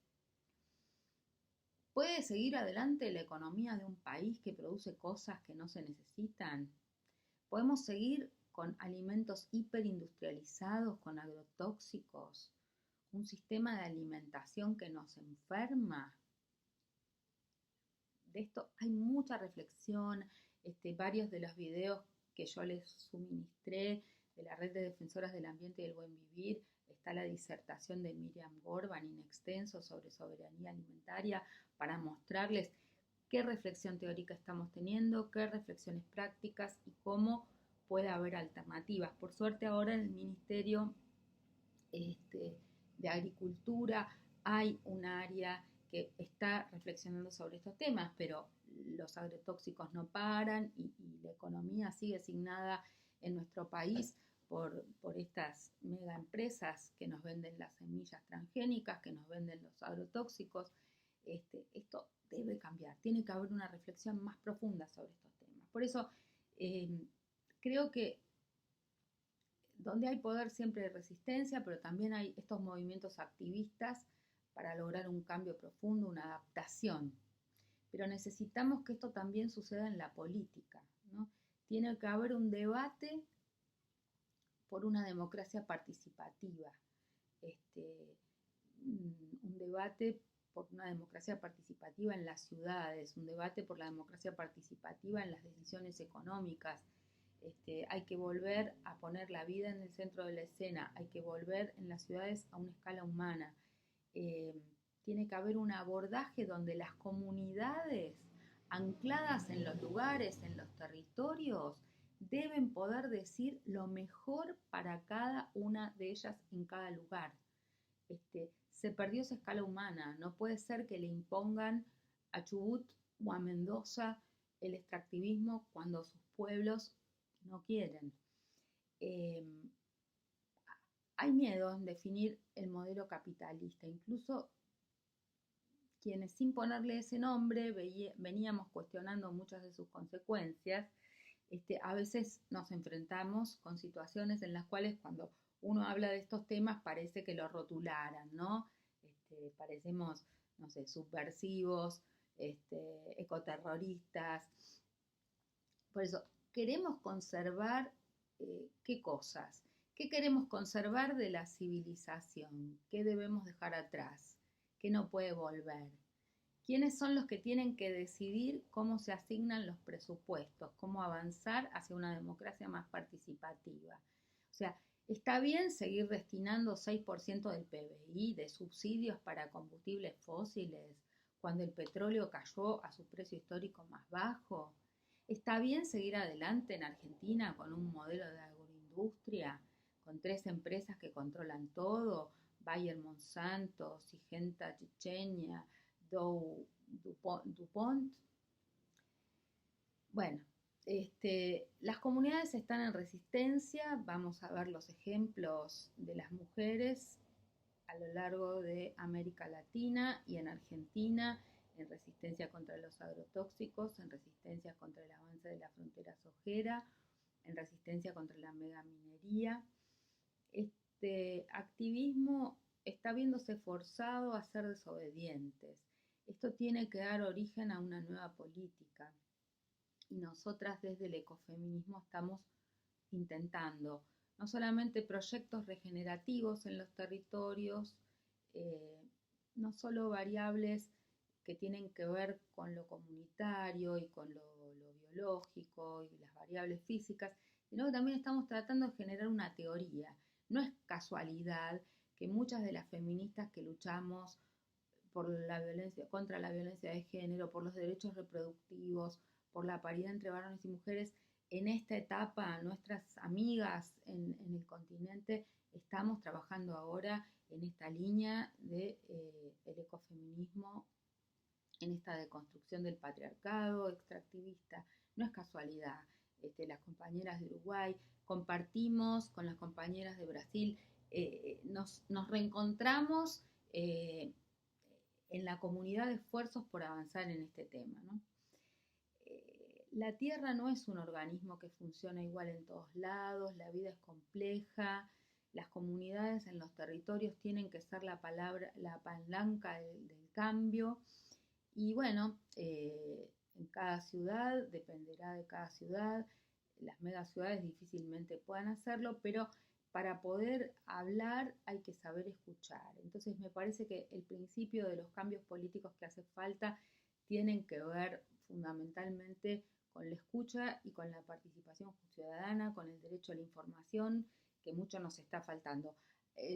¿Puede seguir adelante la economía de un país que produce cosas que no se necesitan? ¿Podemos seguir con alimentos hiperindustrializados, con agrotóxicos? ¿Un sistema de alimentación que nos enferma? De esto hay mucha reflexión, varios de los videos que yo les suministré de la Red de Defensoras del Ambiente y del Buen Vivir, está la disertación de Miriam Gorban in extenso sobre soberanía alimentaria para mostrarles qué reflexión teórica estamos teniendo, qué reflexiones prácticas y cómo puede haber alternativas. Por suerte ahora en el Ministerio de Agricultura hay un área que está reflexionando sobre estos temas, pero los agrotóxicos no paran y la economía sigue asignada en nuestro país por estas mega empresas que nos venden las semillas transgénicas, que nos venden los agrotóxicos. Esto debe cambiar, tiene que haber una reflexión más profunda sobre estos temas. Por eso creo que donde hay poder siempre hay resistencia, pero también hay estos movimientos activistas para lograr un cambio profundo, una adaptación. Pero necesitamos que esto también suceda en la política, ¿no? Tiene que haber un debate por una democracia participativa, un debate por una democracia participativa en las ciudades, un debate por la democracia participativa en las decisiones económicas. Hay que volver a poner la vida en el centro de la escena, hay que volver en las ciudades a una escala humana. Tiene que haber un abordaje donde las comunidades ancladas en los lugares, en los territorios, deben poder decir lo mejor para cada una de ellas en cada lugar. Se perdió esa escala humana, no puede ser que le impongan a Chubut o a Mendoza el extractivismo cuando sus pueblos no quieren. Hay miedo en definir el modelo capitalista, incluso quienes sin ponerle ese nombre veníamos cuestionando muchas de sus consecuencias. A veces nos enfrentamos con situaciones en las cuales cuando uno habla de estos temas parece que lo rotularan, ¿no? Parecemos, no sé, subversivos, ecoterroristas. Por eso, queremos conservar ¿qué cosas? ¿Qué queremos conservar de la civilización? ¿Qué debemos dejar atrás? ¿Qué no puede volver? ¿Quiénes son los que tienen que decidir cómo se asignan los presupuestos? ¿Cómo avanzar hacia una democracia más participativa? O sea, está bien seguir destinando 6% del PBI de subsidios para combustibles fósiles cuando el petróleo cayó a su precio histórico más bajo. Está bien seguir adelante en Argentina con un modelo de agroindustria, con 3 empresas que controlan todo, Bayer Monsanto, Syngenta Chechenia, Dow, DuPont. Bueno, las comunidades están en resistencia, vamos a ver los ejemplos de las mujeres a lo largo de América Latina y en Argentina, en resistencia contra los agrotóxicos, en resistencia contra el avance de la frontera sojera, en resistencia contra la megaminería. Este activismo está viéndose forzado a ser desobedientes. Esto tiene que dar origen a una nueva política y nosotras desde el ecofeminismo estamos intentando no solamente proyectos regenerativos en los territorios, no solo variables que tienen que ver con lo comunitario y con lo biológico y las variables físicas, sino que también estamos tratando de generar una teoría. No es casualidad que muchas de las feministas que luchamos por la violencia, contra la violencia de género, por los derechos reproductivos, por la paridad entre varones y mujeres, en esta etapa, nuestras amigas en el continente, estamos trabajando ahora en esta línea de el ecofeminismo, en esta deconstrucción del patriarcado extractivista. No es casualidad. Las compañeras de Uruguay, compartimos con las compañeras de Brasil, nos reencontramos en la comunidad de esfuerzos por avanzar en este tema, ¿no? La Tierra no es un organismo que funciona igual en todos lados, la vida es compleja, las comunidades en los territorios tienen que ser la palanca del cambio y bueno, en cada ciudad, dependerá de cada ciudad, las megaciudades difícilmente puedan hacerlo, pero para poder hablar hay que saber escuchar. Entonces me parece que el principio de los cambios políticos que hace falta tienen que ver fundamentalmente con la escucha y con la participación ciudadana, con el derecho a la información, que mucho nos está faltando.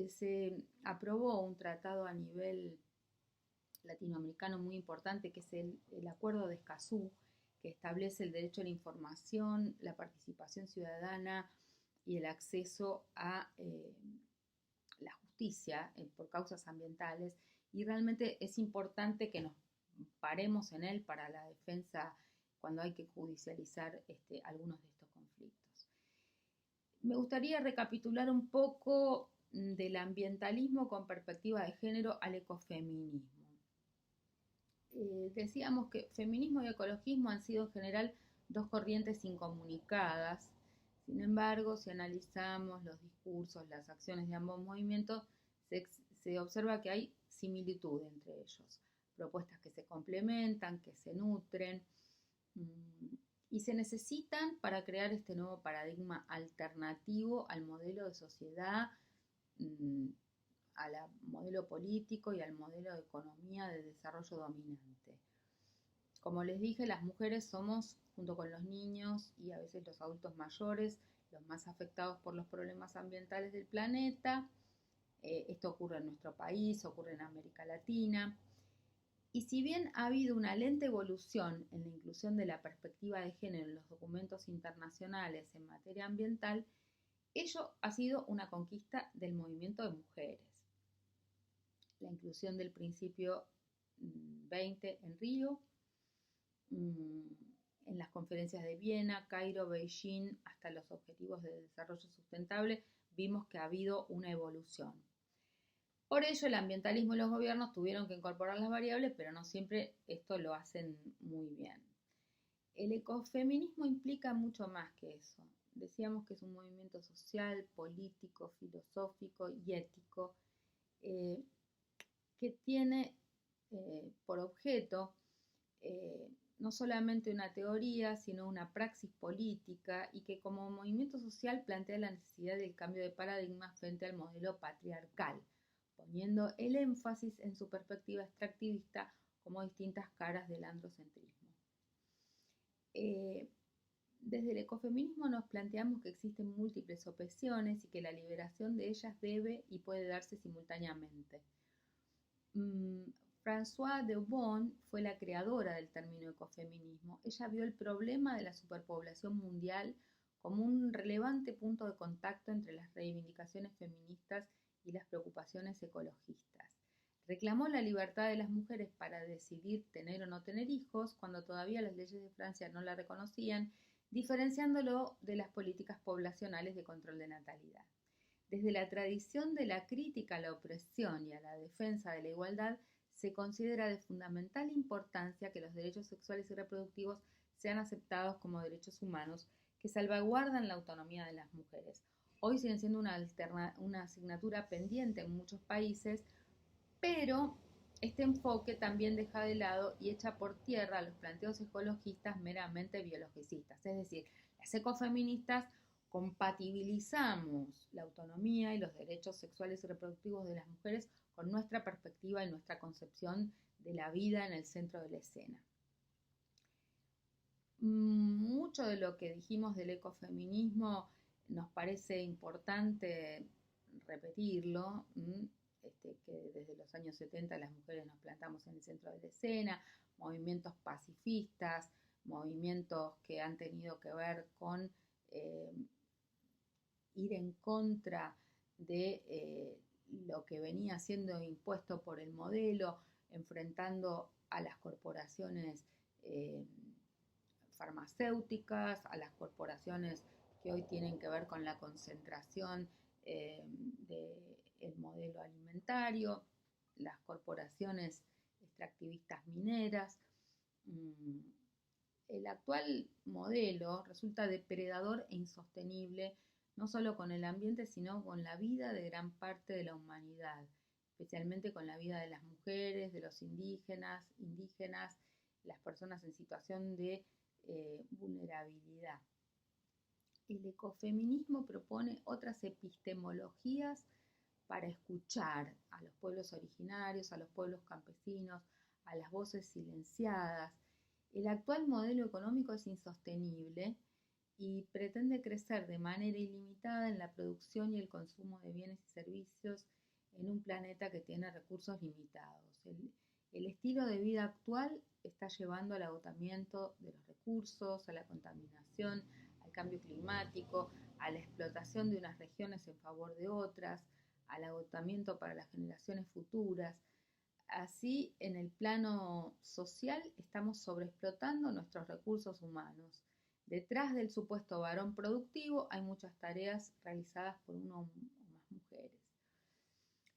Se aprobó un tratado a nivel latinoamericano muy importante, que es el Acuerdo de Escazú, que establece el derecho a la información, la participación ciudadana y el acceso a la justicia por causas ambientales. Y realmente es importante que nos paremos en él para la defensa cuando hay que judicializar algunos de estos conflictos. Me gustaría recapitular un poco del ambientalismo con perspectiva de género al ecofeminismo. Decíamos que feminismo y ecologismo han sido en general dos corrientes incomunicadas. Sin embargo, si analizamos los discursos, las acciones de ambos movimientos, se observa que hay similitud entre ellos. Propuestas que se complementan, que se nutren y se necesitan para crear este nuevo paradigma alternativo al modelo de sociedad, al modelo político y al modelo de economía de desarrollo dominante. Como les dije, las mujeres somos, junto con los niños y a veces los adultos mayores, los más afectados por los problemas ambientales del planeta. Esto ocurre en nuestro país, ocurre en América Latina. Y si bien ha habido una lenta evolución en la inclusión de la perspectiva de género en los documentos internacionales en materia ambiental, ello ha sido una conquista del movimiento de mujeres. La inclusión del principio 20 en Río, en las conferencias de Viena, Cairo, Beijing, hasta los objetivos de desarrollo sustentable, vimos que ha habido una evolución. Por ello, el ambientalismo y los gobiernos tuvieron que incorporar las variables, pero no siempre esto lo hacen muy bien. El ecofeminismo implica mucho más que eso. Decíamos que es un movimiento social, político, filosófico y ético que tiene por objeto no solamente una teoría, sino una praxis política y que como movimiento social plantea la necesidad del cambio de paradigma frente al modelo patriarcal, poniendo el énfasis en su perspectiva extractivista como distintas caras del androcentrismo. Desde el ecofeminismo nos planteamos que existen múltiples opresiones y que la liberación de ellas debe y puede darse simultáneamente. Françoise Debon fue la creadora del término ecofeminismo. Ella vio el problema de la superpoblación mundial como un relevante punto de contacto entre las reivindicaciones feministas y las preocupaciones ecologistas. Reclamó la libertad de las mujeres para decidir tener o no tener hijos cuando todavía las leyes de Francia no la reconocían, diferenciándolo de las políticas poblacionales de control de natalidad. Desde la tradición de la crítica a la opresión y a la defensa de la igualdad, se considera de fundamental importancia que los derechos sexuales y reproductivos sean aceptados como derechos humanos que salvaguardan la autonomía de las mujeres. Hoy siguen siendo una asignatura pendiente en muchos países, pero este enfoque también deja de lado y echa por tierra los planteos ecologistas meramente biologicistas. Es decir, las ecofeministas compatibilizamos la autonomía y los derechos sexuales y reproductivos de las mujeres con nuestra perspectiva y nuestra concepción de la vida en el centro de la escena. Mucho de lo que dijimos del ecofeminismo nos parece importante repetirlo, que desde los años 70 las mujeres nos plantamos en el centro de la escena, movimientos pacifistas, movimientos que han tenido que ver con ir en contra de lo que venía siendo impuesto por el modelo, enfrentando a las corporaciones farmacéuticas, a las corporaciones que hoy tienen que ver con la concentración del modelo alimentario, las corporaciones extractivistas mineras. El actual modelo resulta depredador e insostenible, no solo con el ambiente, sino con la vida de gran parte de la humanidad, especialmente con la vida de las mujeres, de los indígenas, las personas en situación de vulnerabilidad. El ecofeminismo propone otras epistemologías para escuchar a los pueblos originarios, a los pueblos campesinos, a las voces silenciadas. El actual modelo económico es insostenible y pretende crecer de manera ilimitada en la producción y el consumo de bienes y servicios en un planeta que tiene recursos limitados. El estilo de vida actual está llevando al agotamiento de los recursos, a la contaminación, al cambio climático, a la explotación de unas regiones en favor de otras, al agotamiento para las generaciones futuras. Así, en el plano social, estamos sobreexplotando nuestros recursos humanos. Detrás del supuesto varón productivo hay muchas tareas realizadas por una o más mujeres.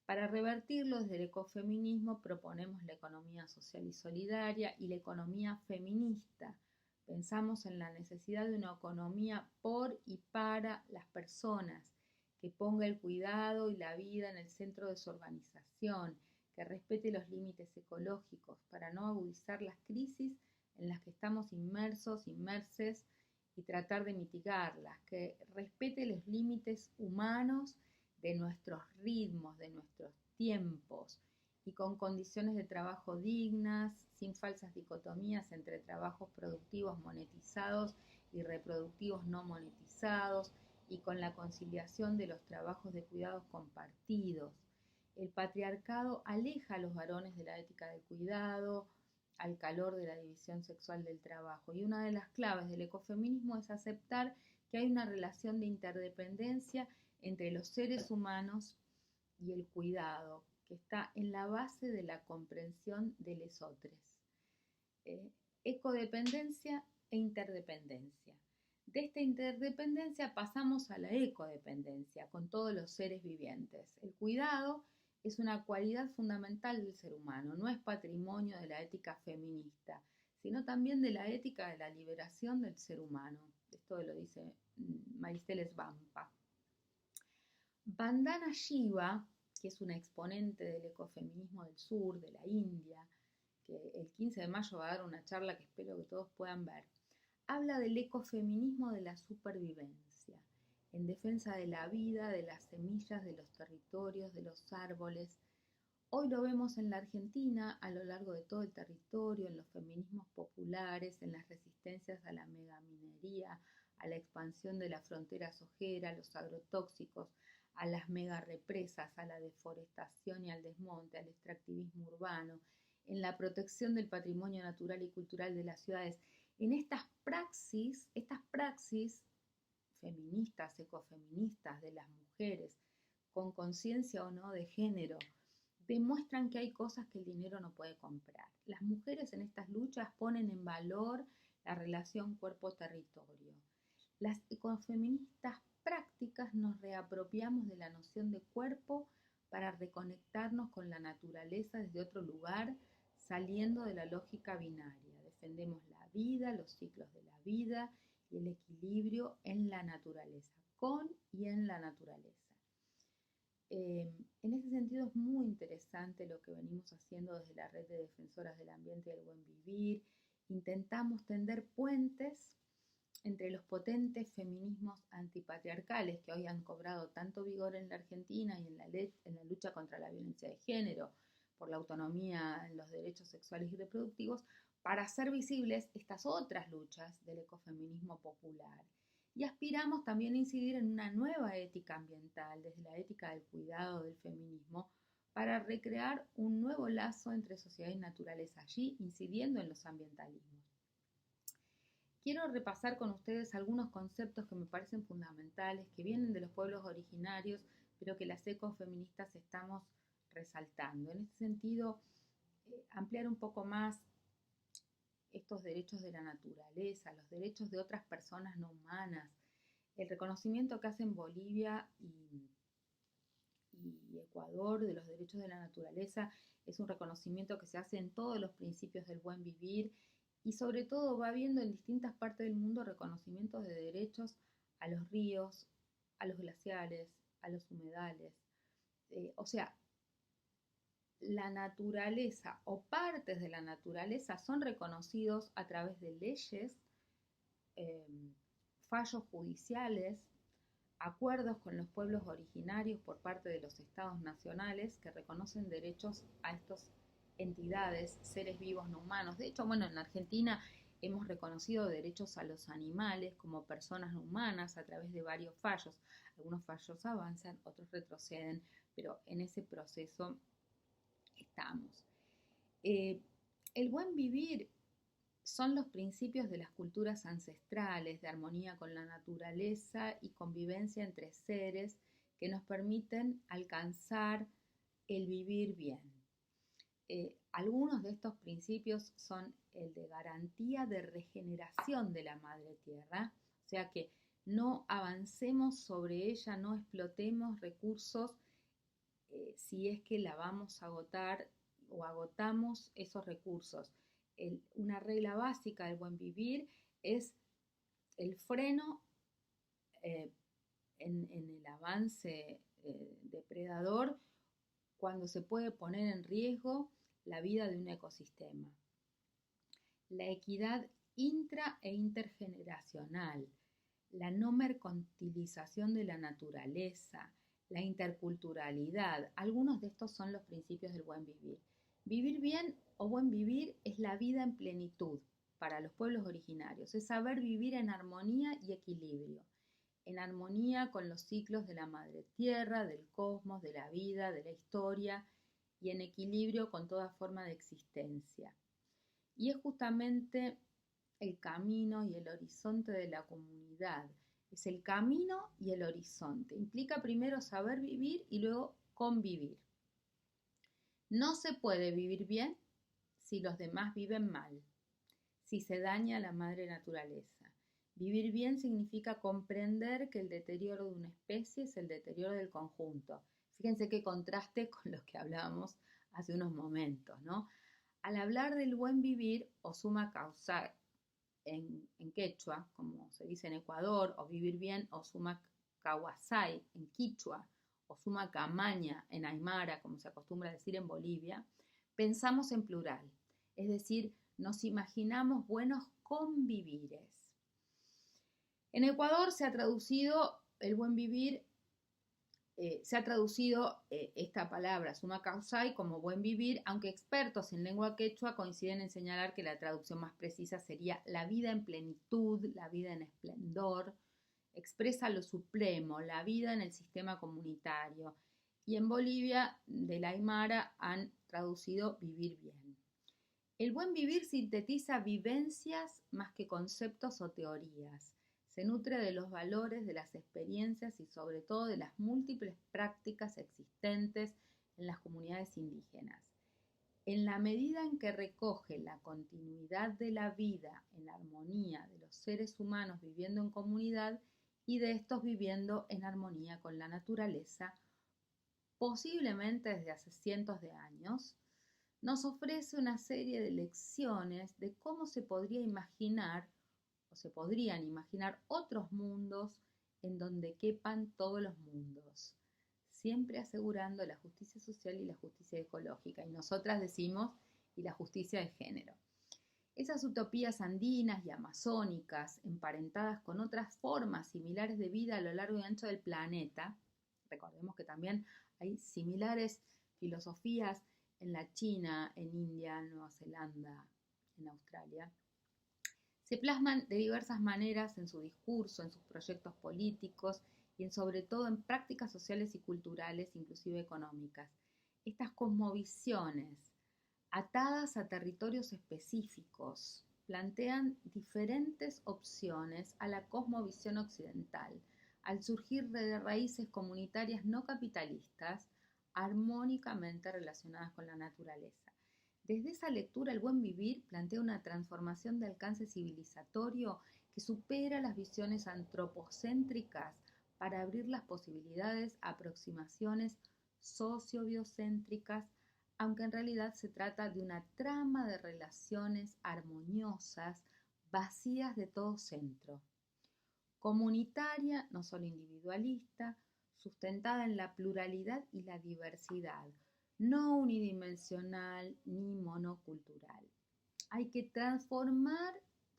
Para revertirlo, desde el ecofeminismo proponemos la economía social y solidaria y la economía feminista. Pensamos en la necesidad de una economía por y para las personas, que ponga el cuidado y la vida en el centro de su organización, que respete los límites ecológicos para no agudizar las crisis en las que estamos inmerses y tratar de mitigarlas, que respete los límites humanos de nuestros ritmos, de nuestros tiempos y con condiciones de trabajo dignas, sin falsas dicotomías entre trabajos productivos monetizados y reproductivos no monetizados y con la conciliación de los trabajos de cuidados compartidos. El patriarcado aleja a los varones de la ética del cuidado, al calor de la división sexual del trabajo. Y una de las claves del ecofeminismo es aceptar que hay una relación de interdependencia entre los seres humanos y el cuidado, que está en la base de la comprensión de lesotres. Ecodependencia e interdependencia. De esta interdependencia pasamos a la ecodependencia con todos los seres vivientes. El cuidado es una cualidad fundamental del ser humano, no es patrimonio de la ética feminista, sino también de la ética de la liberación del ser humano. Esto lo dice Maricela Svampa. Vandana Shiva, que es una exponente del ecofeminismo del sur, de la India, que el 15 de mayo va a dar una charla que espero que todos puedan ver, habla del ecofeminismo de la supervivencia, en defensa de la vida, de las semillas, de los territorios, de los árboles. Hoy lo vemos en la Argentina, a lo largo de todo el territorio, en los feminismos populares, en las resistencias a la megaminería, a la expansión de la frontera sojera, a los agrotóxicos, a las megarepresas, a la deforestación y al desmonte, al extractivismo urbano, en la protección del patrimonio natural y cultural de las ciudades. En estas praxis feministas, ecofeministas de las mujeres, con conciencia o no de género, demuestran que hay cosas que el dinero no puede comprar. Las mujeres en estas luchas ponen en valor la relación cuerpo-territorio. Las ecofeministas prácticas nos reapropiamos de la noción de cuerpo para reconectarnos con la naturaleza desde otro lugar, saliendo de la lógica binaria. Defendemos la vida, los ciclos de la vida y el equilibrio en la naturaleza, con y en la naturaleza. En ese sentido es muy interesante lo que venimos haciendo desde la Red de Defensoras del Ambiente y del Buen Vivir. Intentamos tender puentes entre los potentes feminismos antipatriarcales que hoy han cobrado tanto vigor en la Argentina y en la lucha contra la violencia de género, por la autonomía en los derechos sexuales y reproductivos, para hacer visibles estas otras luchas del ecofeminismo popular. Y aspiramos también a incidir en una nueva ética ambiental, desde la ética del cuidado del feminismo, para recrear un nuevo lazo entre sociedad y naturaleza, allí incidiendo en los ambientalismos. Quiero repasar con ustedes algunos conceptos que me parecen fundamentales, que vienen de los pueblos originarios, pero que las ecofeministas estamos resaltando. En ese sentido, ampliar un poco más estos derechos de la naturaleza, los derechos de otras personas no humanas, el reconocimiento que hacen Bolivia y Ecuador de los derechos de la naturaleza es un reconocimiento que se hace en todos los principios del buen vivir y sobre todo va habiendo en distintas partes del mundo reconocimientos de derechos a los ríos, a los glaciares, a los humedales. O sea, la naturaleza o partes de la naturaleza son reconocidos a través de leyes, fallos judiciales, acuerdos con los pueblos originarios por parte de los estados nacionales que reconocen derechos a estas entidades, seres vivos no humanos. De hecho, bueno, en Argentina hemos reconocido derechos a los animales como personas no humanas a través de varios fallos. Algunos fallos avanzan, otros retroceden, pero en ese proceso estamos. El buen vivir son los principios de las culturas ancestrales, de armonía con la naturaleza y convivencia entre seres que nos permiten alcanzar el vivir bien. Algunos de estos principios son el de garantía de regeneración de la madre tierra, o sea que no avancemos sobre ella, no explotemos recursos si es que la vamos a agotar o agotamos esos recursos. Una regla básica del buen vivir es el freno en el avance depredador cuando se puede poner en riesgo la vida de un ecosistema. La equidad intra e intergeneracional, la no mercantilización de la naturaleza, la interculturalidad. Algunos de estos son los principios del buen vivir. Vivir bien o buen vivir es la vida en plenitud para los pueblos originarios. Es saber vivir en armonía y equilibrio, en armonía con los ciclos de la madre tierra, del cosmos, de la vida, de la historia y en equilibrio con toda forma de existencia. Y es justamente el camino y el horizonte de la comunidad. Es el camino y el horizonte. Implica primero saber vivir y luego convivir. No se puede vivir bien si los demás viven mal, si se daña la madre naturaleza. Vivir bien significa comprender que el deterioro de una especie es el deterioro del conjunto. Fíjense qué contraste con lo que hablábamos hace unos momentos, ¿no? Al hablar del buen vivir, o suma causa en quechua, como se dice en Ecuador, o vivir bien, o suma kawasai en quichua, o suma camaña en aymara, como se acostumbra a decir en Bolivia, pensamos en plural. es decir, nos imaginamos buenos convivires. En Ecuador se ha traducido el buen vivir, esta palabra, summa causai, como buen vivir, aunque expertos en lengua quechua coinciden en señalar que la traducción más precisa sería la vida en plenitud, la vida en esplendor, expresa lo supremo, la vida en el sistema comunitario. Y en Bolivia, de la Aymara, han traducido vivir bien. El buen vivir sintetiza vivencias más que conceptos o teorías. Se nutre de los valores, de las experiencias y sobre todo de las múltiples prácticas existentes en las comunidades indígenas. En la medida en que recoge la continuidad de la vida en armonía de los seres humanos viviendo en comunidad y de estos viviendo en armonía con la naturaleza, posiblemente desde hace cientos de años, nos ofrece una serie de lecciones de cómo se podría imaginar o se podrían imaginar otros mundos en donde quepan todos los mundos, siempre asegurando la justicia social y la justicia ecológica. Y nosotras decimos, y la justicia de género. Esas utopías andinas y amazónicas, emparentadas con otras formas similares de vida a lo largo y ancho del planeta, recordemos que también hay similares filosofías en la China, en India, en Nueva Zelanda, en Australia, se plasman de diversas maneras en su discurso, en sus proyectos políticos y sobre todo en prácticas sociales y culturales, inclusive económicas. Estas cosmovisiones, atadas a territorios específicos, plantean diferentes opciones a la cosmovisión occidental, al surgir de raíces comunitarias no capitalistas, armónicamente relacionadas con la naturaleza. Desde esa lectura, el buen vivir plantea una transformación de alcance civilizatorio que supera las visiones antropocéntricas para abrir las posibilidades a aproximaciones sociobiocéntricas, aunque en realidad se trata de una trama de relaciones armoniosas, vacías de todo centro, comunitaria, no solo individualista, sustentada en la pluralidad y la diversidad, no unidimensional ni monocultural. Hay que transformar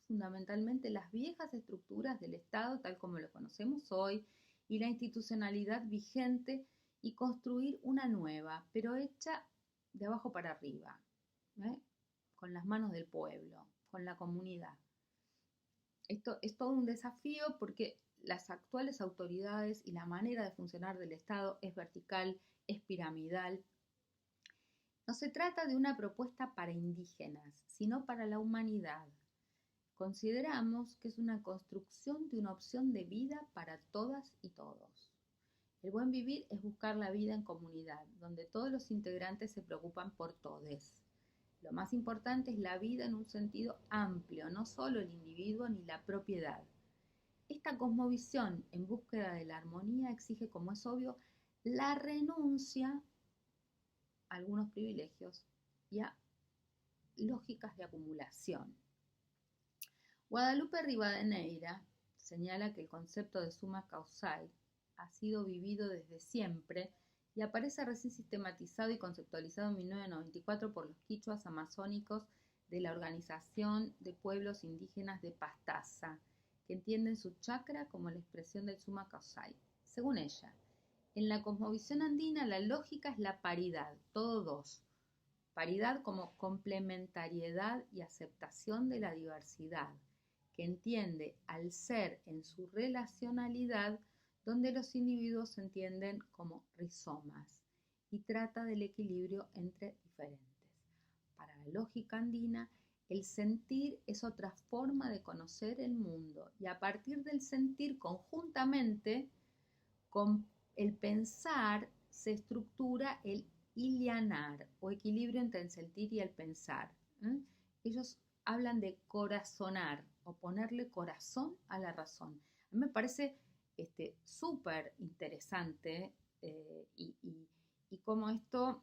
fundamentalmente las viejas estructuras del Estado tal como lo conocemos hoy y la institucionalidad vigente y construir una nueva, pero hecha de abajo para arriba, con las manos del pueblo, con la comunidad. Esto es todo un desafío porque las actuales autoridades y la manera de funcionar del Estado es vertical, es piramidal. No se trata de una propuesta para indígenas, sino para la humanidad. Consideramos que es una construcción de una opción de vida para todas y todos. El buen vivir es buscar la vida en comunidad, donde todos los integrantes se preocupan por todes. Lo más importante es la vida en un sentido amplio, no solo el individuo ni la propiedad. Esta cosmovisión en búsqueda de la armonía exige, como es obvio, la renuncia a algunos privilegios y a lógicas de acumulación. Guadalupe Rivadeneira señala que el concepto de summa causai ha sido vivido desde siempre y aparece recién sistematizado y conceptualizado en 1994 por los quichuas amazónicos de la Organización de Pueblos Indígenas de Pastaza, que entienden su chakra como la expresión del summa causai. Según ella, en la cosmovisión andina la lógica es la paridad, todo dos. Paridad como complementariedad y aceptación de la diversidad, que entiende al ser en su relacionalidad, donde los individuos se entienden como rizomas, y trata del equilibrio entre diferentes. Para la lógica andina, el sentir es otra forma de conocer el mundo, y a partir del sentir conjuntamente con el pensar se estructura el ilianar o equilibrio entre el sentir y el pensar. Ellos hablan de corazonar o ponerle corazón a la razón. A mí me parece súper interesante y cómo esto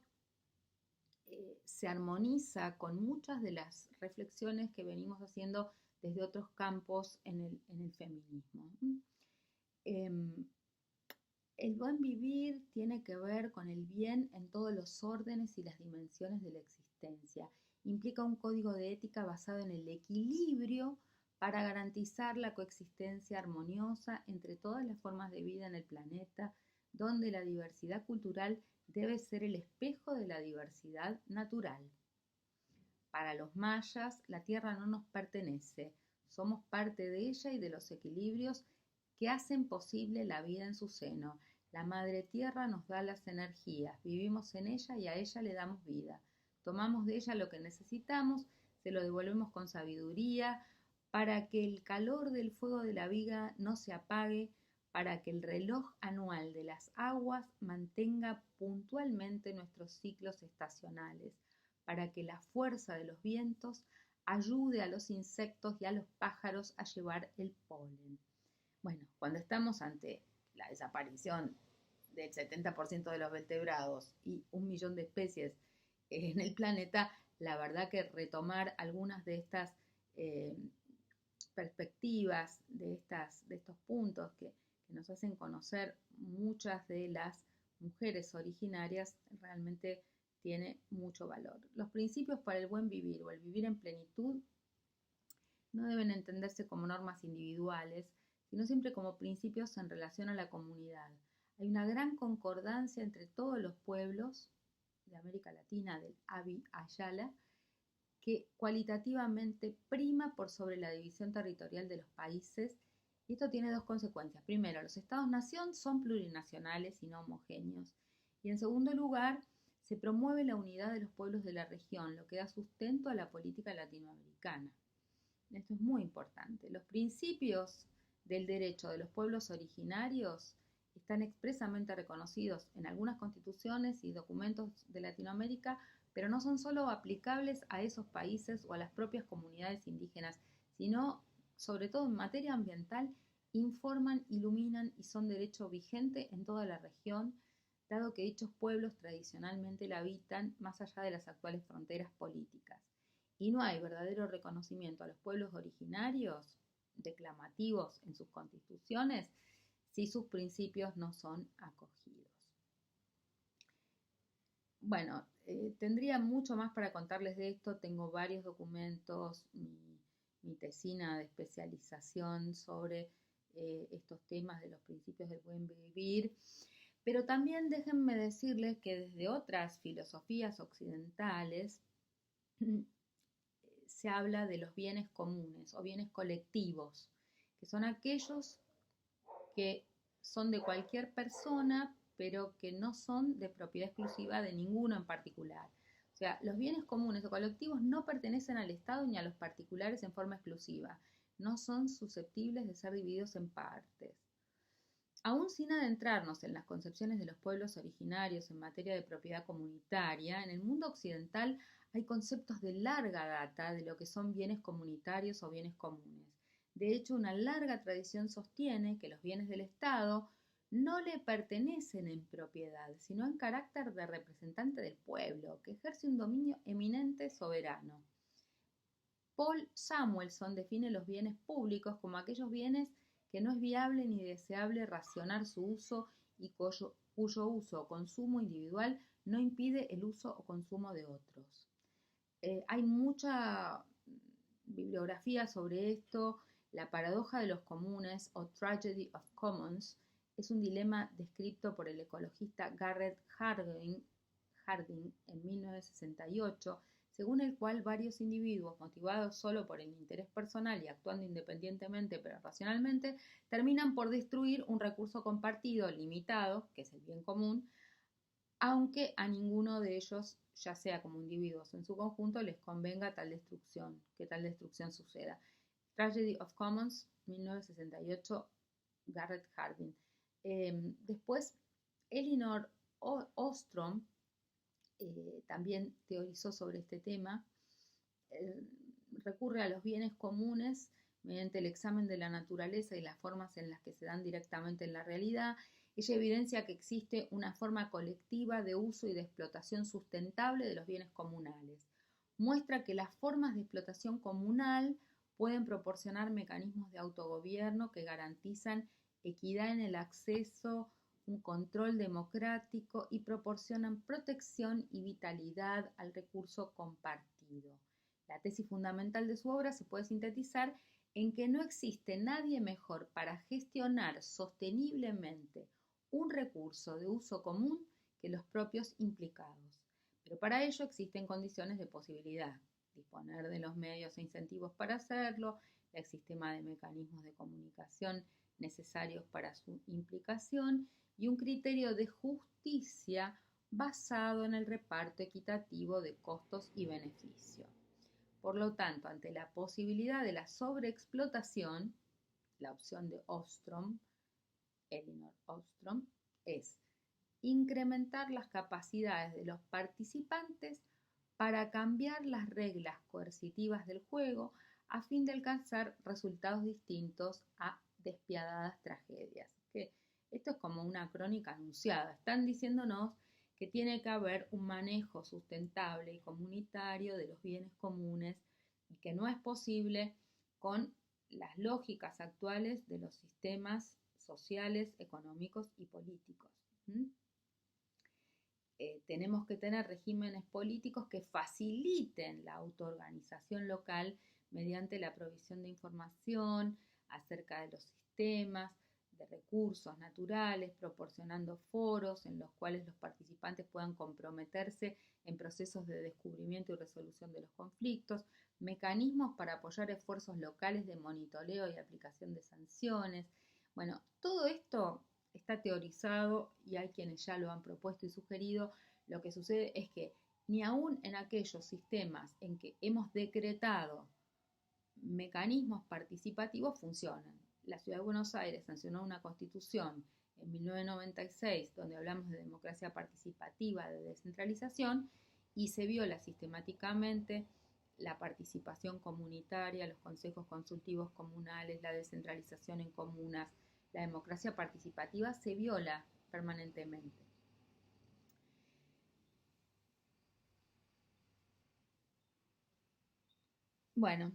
se armoniza con muchas de las reflexiones que venimos haciendo desde otros campos en el feminismo. El buen vivir tiene que ver con el bien en todos los órdenes y las dimensiones de la existencia implica un código de ética basado en el equilibrio para garantizar la coexistencia armoniosa entre todas las formas de vida en el planeta, donde la diversidad cultural debe ser el espejo de la diversidad natural. Para los mayas, la Tierra no nos pertenece, somos parte de ella y de los equilibrios que hacen posible la vida en su seno. La Madre Tierra nos da las energías, vivimos en ella y a ella le damos vida. Tomamos de ella lo que necesitamos, se lo devolvemos con sabiduría, para que el calor del fuego de la vida no se apague, para que el reloj anual de las aguas mantenga puntualmente nuestros ciclos estacionales, para que la fuerza de los vientos ayude a los insectos y a los pájaros a llevar el polen. Bueno, cuando estamos ante la desaparición del 70% de los vertebrados y 1 millón de especies en el planeta, la verdad que retomar algunas de estas perspectivas, de estos puntos que nos hacen conocer muchas de las mujeres originarias, realmente tiene mucho valor. Los principios para el buen vivir o el vivir en plenitud no deben entenderse como normas individuales, sino siempre como principios en relación a la comunidad. Hay una gran concordancia entre todos los pueblos de América Latina, del Abi Ayala, que cualitativamente prima por sobre la división territorial de los países, y esto tiene dos consecuencias. Primero, los estados-nación son plurinacionales y no homogéneos, y en segundo lugar, se promueve la unidad de los pueblos de la región, lo que da sustento a la política latinoamericana. Esto es muy importante. Los principios del derecho de los pueblos originarios están expresamente reconocidos en algunas constituciones y documentos de Latinoamérica, pero no son solo aplicables a esos países o a las propias comunidades indígenas, sino, sobre todo en materia ambiental, informan, iluminan y son derecho vigente en toda la región, dado que dichos pueblos tradicionalmente la habitan más allá de las actuales fronteras políticas. Y no hay verdadero reconocimiento a los pueblos originarios, declamativos en sus constituciones, si sus principios no son acogidos. Bueno, tendría mucho más para contarles de esto, tengo varios documentos, mi tesina de especialización sobre estos temas de los principios del buen vivir, pero también déjenme decirles que desde otras filosofías occidentales se habla de los bienes comunes o bienes colectivos, que son aquellos que son de cualquier persona, pero que no son de propiedad exclusiva de ninguno en particular. O sea, los bienes comunes o colectivos no pertenecen al Estado ni a los particulares en forma exclusiva, no son susceptibles de ser divididos en partes. Aún sin adentrarnos en las concepciones de los pueblos originarios en materia de propiedad comunitaria, en el mundo occidental hay conceptos de larga data de lo que son bienes comunitarios o bienes comunes. De hecho, una larga tradición sostiene que los bienes del Estado no le pertenecen en propiedad, sino en carácter de representante del pueblo, que ejerce un dominio eminente soberano. Paul Samuelson define los bienes públicos como aquellos bienes que no es viable ni deseable racionar su uso y cuyo uso o consumo individual no impide el uso o consumo de otros. Hay mucha bibliografía sobre esto. La paradoja de los comunes o Tragedy of Commons es un dilema descrito por el ecologista Garrett Hardin en 1968, según el cual varios individuos, motivados solo por el interés personal y actuando independientemente pero racionalmente, terminan por destruir un recurso compartido limitado, que es el bien común, aunque a ninguno de ellos, ya sea como individuos o en su conjunto, les convenga que tal destrucción suceda. Tragedy of Commons, 1968, Garrett Hardin. Después, Elinor Ostrom también teorizó sobre este tema, recurre a los bienes comunes mediante el examen de la naturaleza y las formas en las que se dan directamente en la realidad. Ella evidencia que existe una forma colectiva de uso y de explotación sustentable de los bienes comunales. Muestra que las formas de explotación comunal pueden proporcionar mecanismos de autogobierno que garantizan equidad en el acceso, un control democrático y proporcionan protección y vitalidad al recurso compartido. sentido. La tesis fundamental de su obra se puede sintetizar en que no existe nadie mejor para gestionar sosteniblemente un recurso de uso común que los propios implicados. Pero para ello existen condiciones de posibilidad: disponer de los medios e incentivos para hacerlo, el sistema de mecanismos de comunicación necesarios para su implicación y un criterio de justicia basado en el reparto equitativo de costos y beneficios. Por lo tanto, ante la posibilidad de la sobreexplotación, la opción de Ostrom, Elinor Ostrom, es incrementar las capacidades de los participantes para cambiar las reglas coercitivas del juego a fin de alcanzar resultados distintos a despiadadas tragedias. Que esto es como una crónica anunciada. Están diciéndonos que tiene que haber un manejo sustentable y comunitario de los bienes comunes y que no es posible con las lógicas actuales de los sistemas sociales, económicos y políticos. Tenemos que tener regímenes políticos que faciliten la autoorganización local mediante la provisión de información acerca de los sistemas, de recursos naturales, proporcionando foros en los cuales los participantes puedan comprometerse en procesos de descubrimiento y resolución de los conflictos, mecanismos para apoyar esfuerzos locales de monitoreo y aplicación de sanciones. Bueno, todo esto está teorizado y hay quienes ya lo han propuesto y sugerido. Lo que sucede es que ni aún en aquellos sistemas en que hemos decretado mecanismos participativos funcionan. La Ciudad de Buenos Aires sancionó una constitución en 1996 donde hablamos de democracia participativa, de descentralización, y se viola sistemáticamente la participación comunitaria, los consejos consultivos comunales, la descentralización en comunas. La democracia participativa se viola permanentemente. Bueno,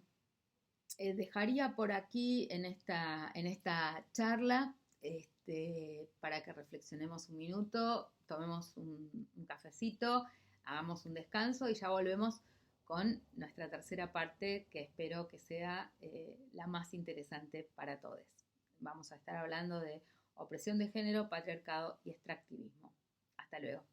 dejaría por aquí en esta charla para que reflexionemos un minuto, tomemos un cafecito, hagamos un descanso y ya volvemos con nuestra tercera parte, que espero que sea la más interesante para todos. Vamos a estar hablando de opresión de género, patriarcado y extractivismo. Hasta luego.